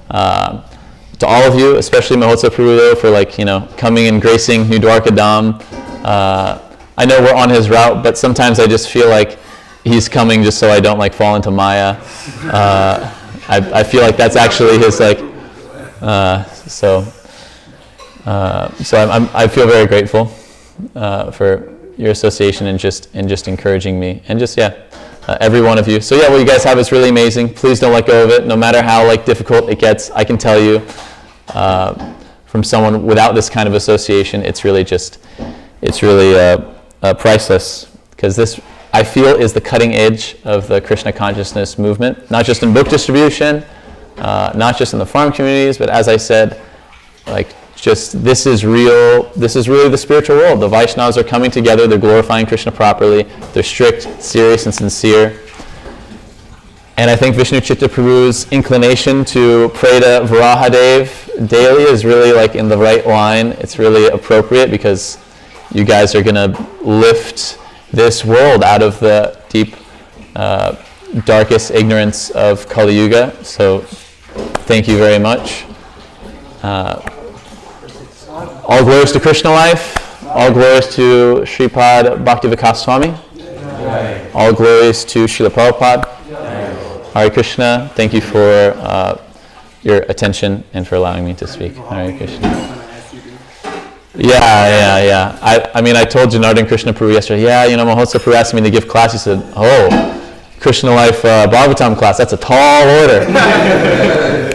To all of you, especially Mahotsav Prabhu, for coming and gracing New Dwarka Dham. I know we're on his route, but sometimes I just feel like he's coming just so I don't fall into Maya. I feel like that's actually his so I feel very grateful for your association and just encouraging me, and just every one of you. So what you guys have is really amazing. Please don't let go of it, no matter how difficult it gets. I can tell you from someone without this kind of association, it's really priceless, because this, I feel, is the cutting edge of the Krishna consciousness movement, not just in book distribution, not just in the farm communities, but as I said, this is really the spiritual world. The Vaishnavas are coming together, they're glorifying Krishna properly, they're strict, serious, and sincere. And I think Vishnu Chitta Prabhu's inclination to pray to Varahadev daily is really in the right line. It's really appropriate, because you guys are going to lift this world out of the deep, darkest ignorance of Kali Yuga. So thank you very much. All glories to Krishna life. All glories to Sripad Bhaktivikas Swami. All glories to Srila Prabhupada. Hare Krishna. Thank you for your attention and for allowing me to speak. Hare Krishna. Yeah. I told Janardhan Krishna Prabhu yesterday, Mahotsav Prabhu asked me to give class. He said, Krishna Life Bhagavatam class, that's a tall order.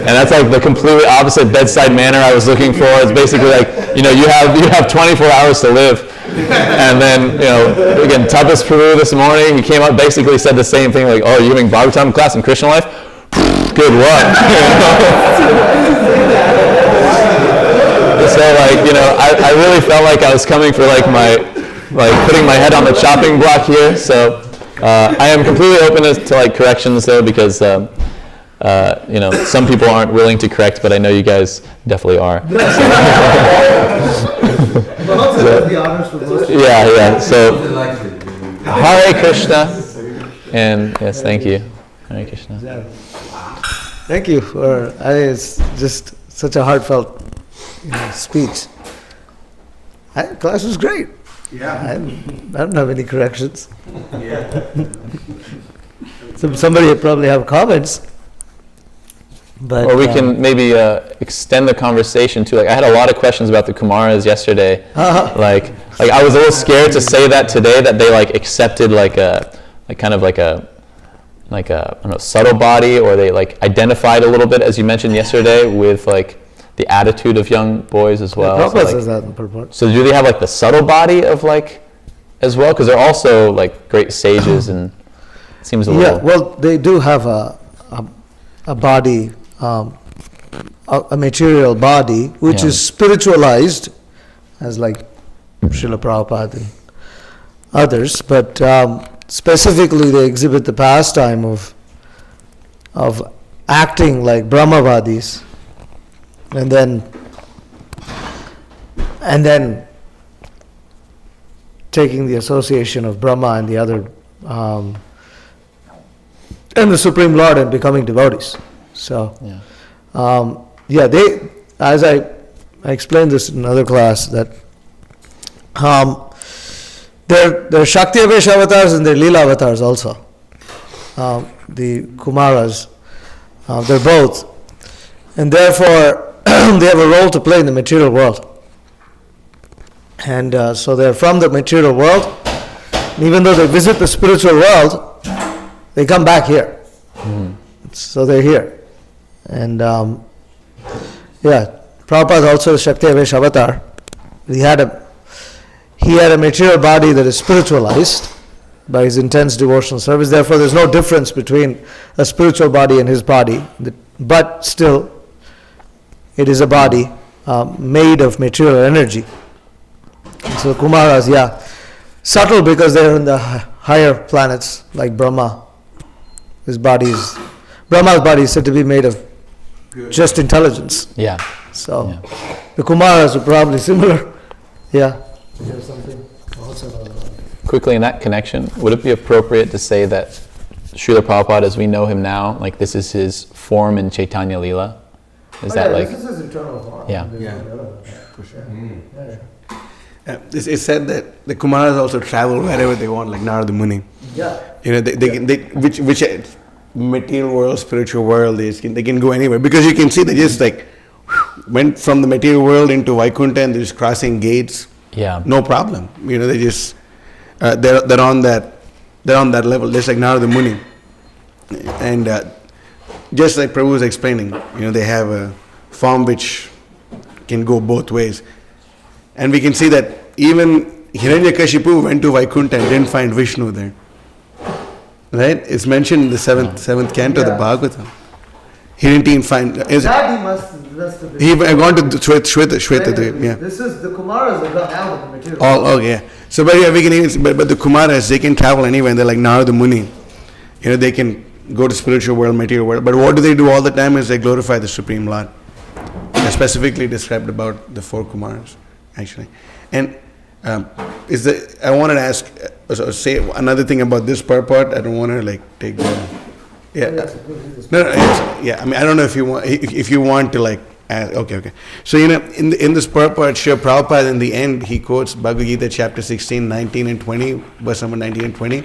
And that's the completely opposite bedside manner I was looking for. It's basically you have 24 hours to live. And then, again, Tapas Prabhu this morning, he came up, basically said the same thing, you're giving Bhagavatam class in Krishna Life? Good luck. So I really felt like I was coming for my putting my head on the chopping block here. So I am completely open to corrections though, because some people aren't willing to correct, but I know you guys definitely are. So Hare Krishna, and yes, thank you. Hare Krishna. Thank you for. It's just such a heartfelt speech. Class was great. Yeah. I don't have any corrections. Yeah. Somebody would probably have comments. But, or we can maybe extend the conversation too. I had a lot of questions about the Kumaras yesterday. I was a little scared to say that today, that they accepted a like kind of like a I don't know, subtle body, or they like identified a little bit, as you mentioned yesterday, with like the attitude of young boys as well. Prabhupada so, like, says that in purport. so do they have like the subtle body of like as well? Because they're also like great sages, and it seems a little. Yeah, well, they do have a body, a material body, which is spiritualized, as like Srila Prabhupada and others, but specifically they exhibit the pastime of acting like Brahmavadis, and then taking the association of Brahma and the other and the Supreme Lord and becoming devotees. So, they, as I explained this in another class, that they're Shakti Avesh avatars and they're Leela avatars also. The Kumaras, they're both. And therefore, they have a role to play in the material world. And so they're from the material world. Even though they visit the spiritual world, they come back here. So they're here. And Prabhupada also is Shakti Avesh avatar. He had a material body that is spiritualized by his intense devotional service. Therefore, there's no difference between a spiritual body and his body. But still, it is a body made of material energy. So Kumaras, subtle because they're in the higher planets like Brahma. Brahma's body is said to be made of just intelligence. Yeah. So the Kumaras are probably similar. Yeah. Quickly, in that connection, would it be appropriate to say that Srila Prabhupada, as we know him now, like this is his form in Chaitanya Leela? Is that like? This is his internal form. Yeah. For sure. It's said that the Kumaras also travel wherever they want, like Narada Muni. Yeah. Which material world, spiritual world, they can go anywhere, because you can see they just like went from the material world into Vaikuntha and they're just crossing gates. Yeah. No problem. They just they're on that level, just like Narada Muni. And just like Prabhu was explaining, they have a form which can go both ways. And we can see that even Hiranyakashipu went to Vaikuntha and didn't find Vishnu there. Right? It's mentioned in the seventh canto of the Bhagavatam. He didn't even find. That he must have been. He had gone to Shweta. This is the Kumaras that got out of the material. Okay. So, but we can even, but the Kumaras, they can travel anywhere, and they're like Narada Muni. They can go to spiritual world, material world. But what do they do all the time is they glorify the Supreme Lord. They're specifically described about the four Kumaras, actually. And I wanted to ask, say another thing about this purport. I don't want to like take the. Yeah. I mean, I don't know if you want to like. Okay. So in this purport, Srila Prabhupada in the end he quotes Bhagavad Gita chapter 16, 19 and 20, verse number 19 and 20.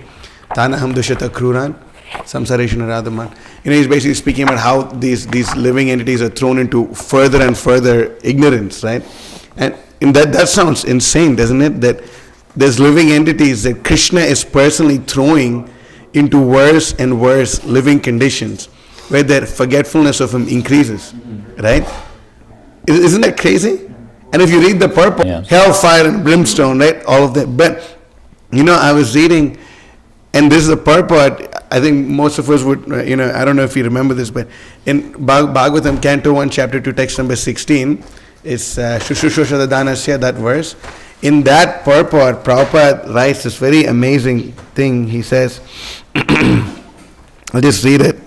Tanaham dushata kruran samsareshana radhaman. He's basically speaking about how these living entities are thrown into further and further ignorance, right? And that sounds insane, doesn't it? That there's living entities that Krishna is personally throwing into worse and worse living conditions, where their forgetfulness of him increases, right? Isn't that crazy? And if you read the purport, hellfire and brimstone, right? All of that. But I was reading, and this is the purport. I think most of us would, I don't know if you remember this, but in Bhagavatam, Canto 1, Chapter 2, text number 16, it's Shushushosha Danasya, that verse. In that purport, Prabhupada writes this very amazing thing. He says, I'll just read it.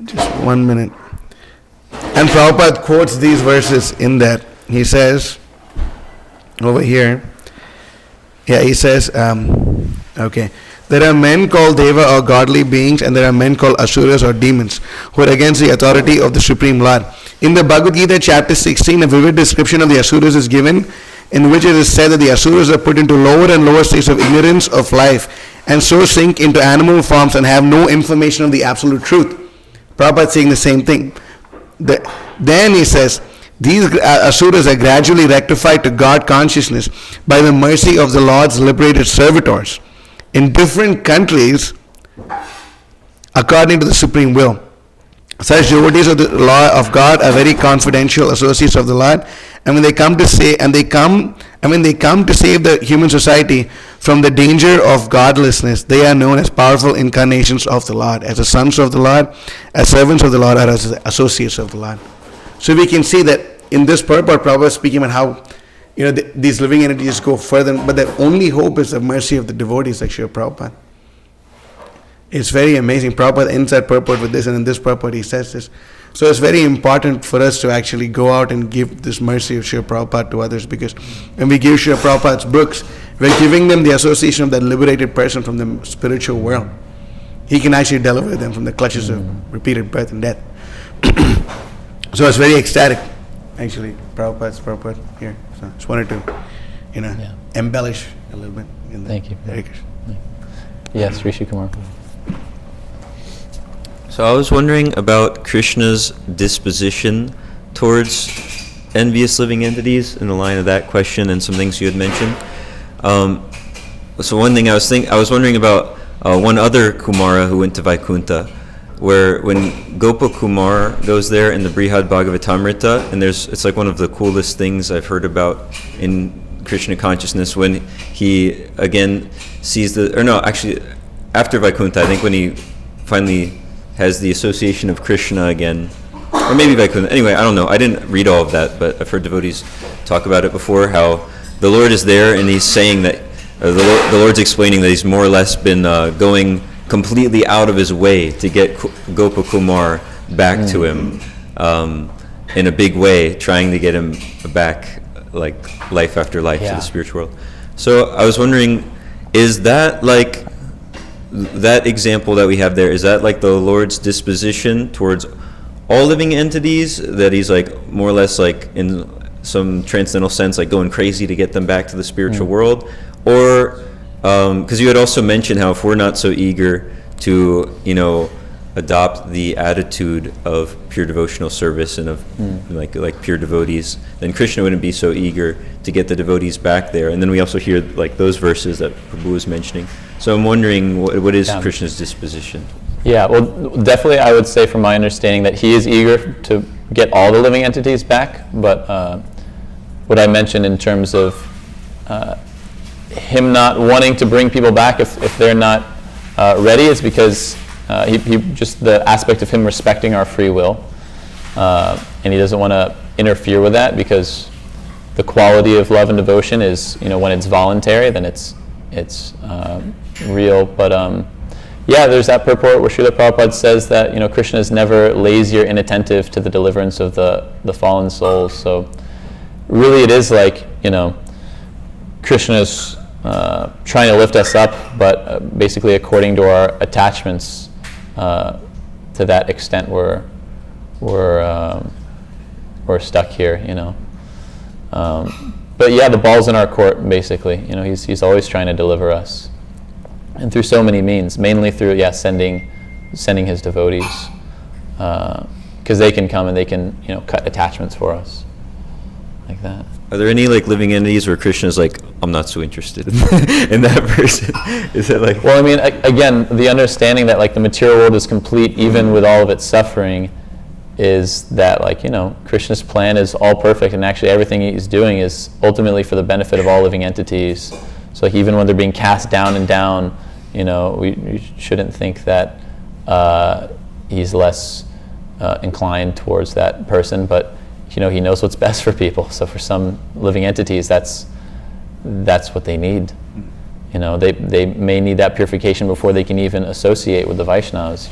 Just 1 minute. And Prabhupada quotes these verses in that. He says, over here, he says, there are men called Deva or godly beings, and there are men called Asuras or demons, who are against the authority of the Supreme Lord. In the Bhagavad Gita chapter 16, a vivid description of the Asuras is given, in which it is said that the Asuras are put into lower and lower states of ignorance of life, and so sink into animal forms and have no information of the absolute truth. Prabhupada is saying the same thing. Then he says, these Asuras are gradually rectified to God consciousness by the mercy of the Lord's liberated servitors. In different countries, according to the supreme will. Such devotees of the law of God are very confidential associates of the Lord, and when they come to save the human society from the danger of godlessness, they are known as powerful incarnations of the Lord, as the sons of the Lord, as servants of the Lord, or as associates of the Lord. So we can see that in this purport, Prabhupada is speaking about how these living entities go further, but their only hope is the mercy of the devotees, like Srila Prabhupada. It's very amazing. Prabhupada ends that purport with this, and in this purport he says this. So it's very important for us to actually go out and give this mercy of Srila Prabhupada to others, because when we give Srila Prabhupada's books, we're giving them the association of that liberated person from the spiritual world. He can actually deliver them from the clutches of repeated birth and death. So it's very ecstatic, actually, Prabhupada's purport here. So I just wanted to, embellish a little bit. Thank you. Hare Krishna. Yes, Rishi Kumar. So I was wondering about Krishna's disposition towards envious living entities in the line of that question and some things you had mentioned. So one thing I was wondering about one other Kumara who went to Vaikuntha, where when Gopakumar goes there in the Brihad Bhagavatamrita, and it's like one of the coolest things I've heard about in Krishna consciousness, when he again sees after Vaikuntha, I think when he finally has the association of Krishna again, or maybe Vaikuntha. Anyway, I don't know. I didn't read all of that, but I've heard devotees talk about it before, how the Lord is there and he's saying that, the Lord's explaining that he's more or less been going completely out of his way to get Gopakumar back to him in a big way, trying to get him back like life after life to the spiritual world. So I was wondering, is that like that example that we have there, is that like the Lord's disposition towards all living entities, that he's like more or less like in some transcendental sense like going crazy to get them back to the spiritual world? Or because you had also mentioned how if we're not so eager to adopt the attitude of pure devotional service and of like pure devotees, then Krishna wouldn't be so eager to get the devotees back there. And then we also hear like those verses that Prabhu was mentioning. So I'm wondering, what is Krishna's disposition? Yeah, well, definitely I would say from my understanding that he is eager to get all the living entities back, but what I mentioned in terms of him not wanting to bring people back if they're not ready is because he just the aspect of him respecting our free will, and he doesn't want to interfere with that, because the quality of love and devotion is, when it's voluntary, then it's real. But there's that purport where Srila Prabhupada says that Krishna is never lazy or inattentive to the deliverance of the fallen souls. So really it is like Krishna is trying to lift us up, but basically according to our attachments, to that extent we're stuck here, but the ball's in our court, basically. He's always trying to deliver us, and through so many means, mainly through sending his devotees, because they can come and they can cut attachments for us, like that. Are there any like living entities where Krishna's like, I'm not so interested in that person? Is it like? Well, I mean, again, the understanding that like the material world is complete even with all of its suffering, is that like Krishna's plan is all perfect, and actually everything he's doing is ultimately for the benefit of all living entities. So like even when they're being cast down and down, we shouldn't think that he's less inclined towards that person, but he knows what's best for people. So for some living entities, that's what they need. They may need that purification before they can even associate with the Vaishnavas.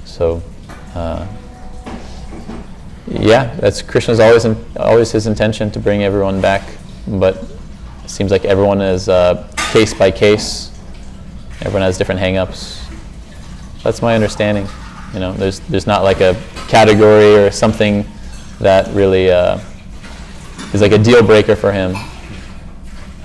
So that's Krishna's always his intention to bring everyone back, but it seems like everyone is case by case. Everyone has different hang-ups. That's my understanding. There's not like a category or something that really is like a deal breaker for him.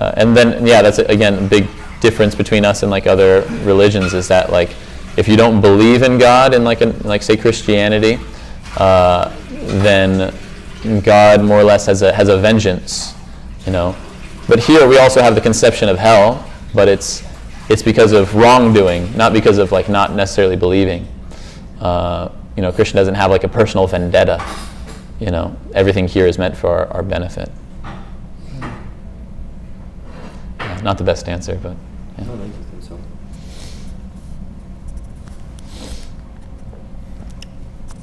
And then, that's again a big difference between us and like other religions, is that like if you don't believe in God in like say Christianity, then God more or less has a vengeance, But here we also have the conception of hell, but it's it's because of wrongdoing, not because of like not necessarily believing. Krishna doesn't have like a personal vendetta. Everything here is meant for our benefit. Not the best answer, but yeah.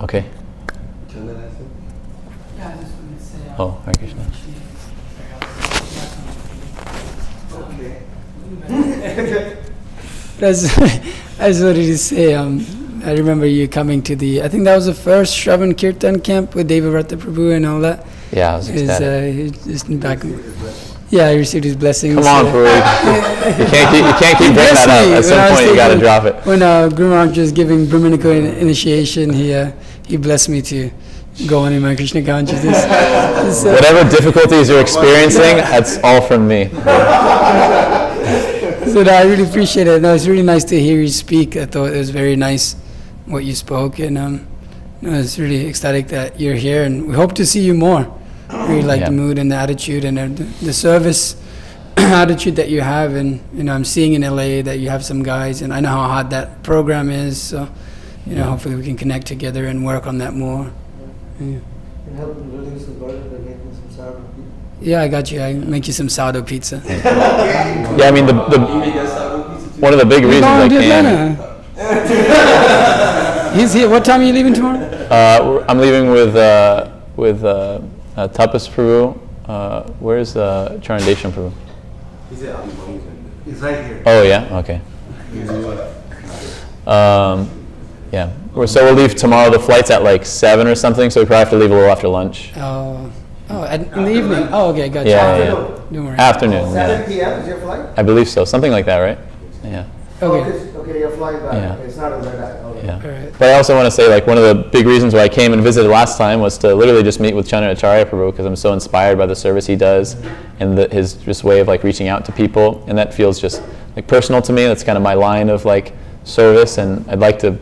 Okay. Yeah, I just wanted to say. Oh, Hare Krishna. I just wanted to say, I remember you coming to I think that was the first Shravan Kirtan camp with Devavrata Prabhu and all that. Yeah, I was ecstatic. Just back. Yeah, I received his blessings. Come on, Prabhu. You can't keep bringing that up. At some point, you got to drop it. When Guru Maharaj was giving Brahmanical initiation, he blessed me to go on in my Krishna consciousness. Whatever difficulties you're experiencing, that's all from me. So I really appreciate it. No, it's really nice to hear you speak. I thought it was very nice what you spoke, and it's really ecstatic that you're here, and we hope to see you more. I really like the mood and the attitude and the service attitude that you have, and I'm seeing in LA that you have some guys, and I know how hard that program is. So hopefully we can connect together and work on that more. Yeah. Can help in building some garden by making some sourdough pizza. Yeah, I got you. I make you some sourdough pizza. Yeah, I mean the one of the big reasons I can. He's here. What time are you leaving tomorrow? I'm leaving with Tapas Prabhu. Where's Charandesham Prabhu? He's right here. Oh yeah, okay. Yeah. So we'll leave tomorrow. The flight's at like 7 or something, so we probably have to leave a little after lunch. Oh, in the evening. Oh, okay, gotcha. Yeah. Don't worry. Afternoon. 7 p.m. is your flight? I believe so. Something like that, right? Yeah. Okay, you're flying back. Yeah. Okay, it's not a red eye. Okay. Yeah. Alright. But I also want to say, like, one of the big reasons why I came and visited last time was to literally just meet with Chandracharya Prabhu, because I'm so inspired by the service he does and his just way of like reaching out to people, and that feels just like personal to me. That's kind of my line of like service, and I'd like to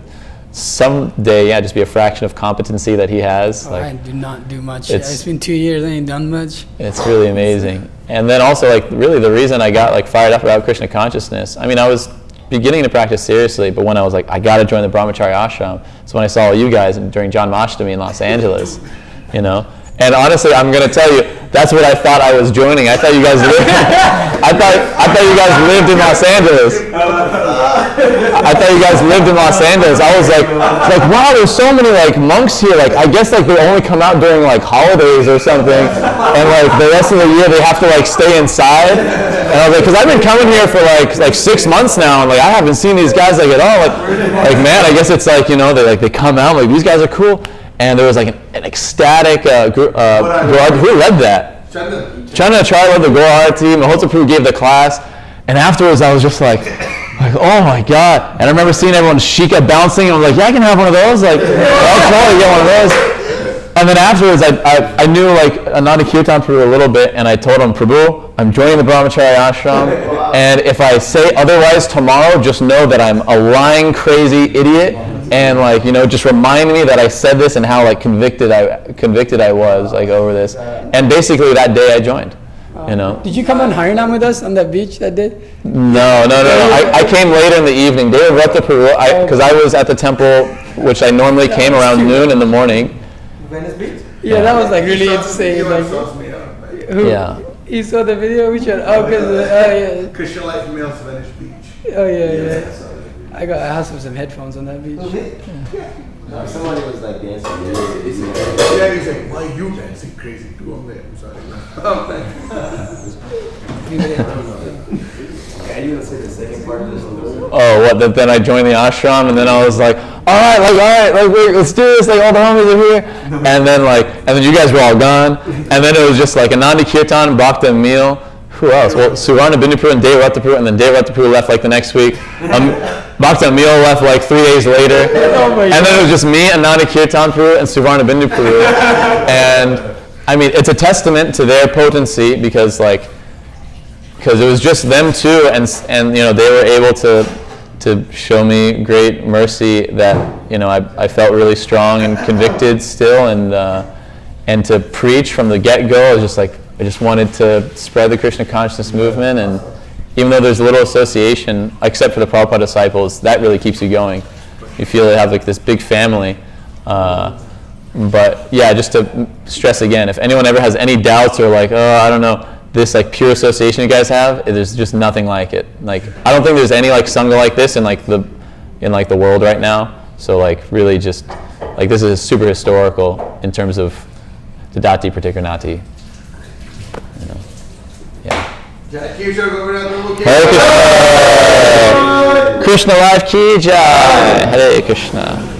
someday, just be a fraction of competency that he has. I do not do much. It's It's been 2 years. I ain't done much. It's really amazing. And then also, like, really the reason I got like fired up about Krishna consciousness, I mean, I was beginning to practice seriously, but when I was like, I got to join the Brahmachari ashram, so when I saw all you guys during Janmashtami in Los Angeles, And honestly, I'm gonna tell you, that's what I thought I was joining. I thought you guys lived. I thought you guys lived in Los Angeles. I thought you guys lived in Los Angeles. I was like, wow, there's so many like monks here. Like, I guess like they only come out during like holidays or something, and like the rest of the year they have to like stay inside. And I was like, because I've been coming here for like 6 months now, and like I haven't seen these guys like at all. Like man, I guess it's like they come out like these guys are cool. And there was like an ecstatic who led that? Chandracharya led the Gurahati, Mahota Prabhu gave the class, and afterwards I was just like, oh my God. And I remember seeing everyone shika bouncing, and I was like, yeah, I can have one of those. Like, I'll totally get one of those. And then afterwards I knew like Ananda Kirtan Prabhu a little bit, and I told him, Prabhu, I'm joining the Brahmachari ashram, and if I say otherwise tomorrow, just know that I'm a lying, crazy idiot. And like, just remind me that I said this and how like convicted I was like over this. And basically that day I joined. Did you come on Harinam with us on that beach that day? No. I came later in the evening. They were because I was at the temple, which I normally came around noon in the morning. Venice Beach? Yeah, that was like really insane. You saw the video? Which one? Yeah. Christian Life Males Venice Beach. Oh yeah. I asked for some headphones on that beach. Somebody was like dancing. Yeah, he's like, why are you dancing crazy too? I'm there. I'm sorry. Are you gonna say the second part of this story? Oh, what? Then I joined the ashram, and then I was like, all right, let's do this. Like all the homies are here, and then you guys were all gone, and then it was just like Ananda Kirtan, Bhakta Emil. Who else? Well, Suvarna Bindupur and Devavrata Prabhu, and then Devavrata Prabhu left like the next week. Bhakta Emil left like 3 days later, and then it was just me, Ananda Kirtan Prabhu, and Suvarna Bindupur. And I mean, it's a testament to their potency because it was just them two, and they were able to show me great mercy that I felt really strong and convicted still, and to preach from the get-go. I was just like, I just wanted to spread the Krishna consciousness movement, even though there's a little association, except for the Prabhupada disciples, that really keeps you going. You feel they have like this big family. But yeah, just to stress again, if anyone ever has any doubts or like, oh, I don't know, this like pure association you guys have, there's just nothing like it. Like, I don't think there's any like sangha like this in the world right now. So like really just like this is super historical in terms of the dati pratikranati. You know, yeah. Hare Krishna. Krishna life ki jai. Hare Krishna.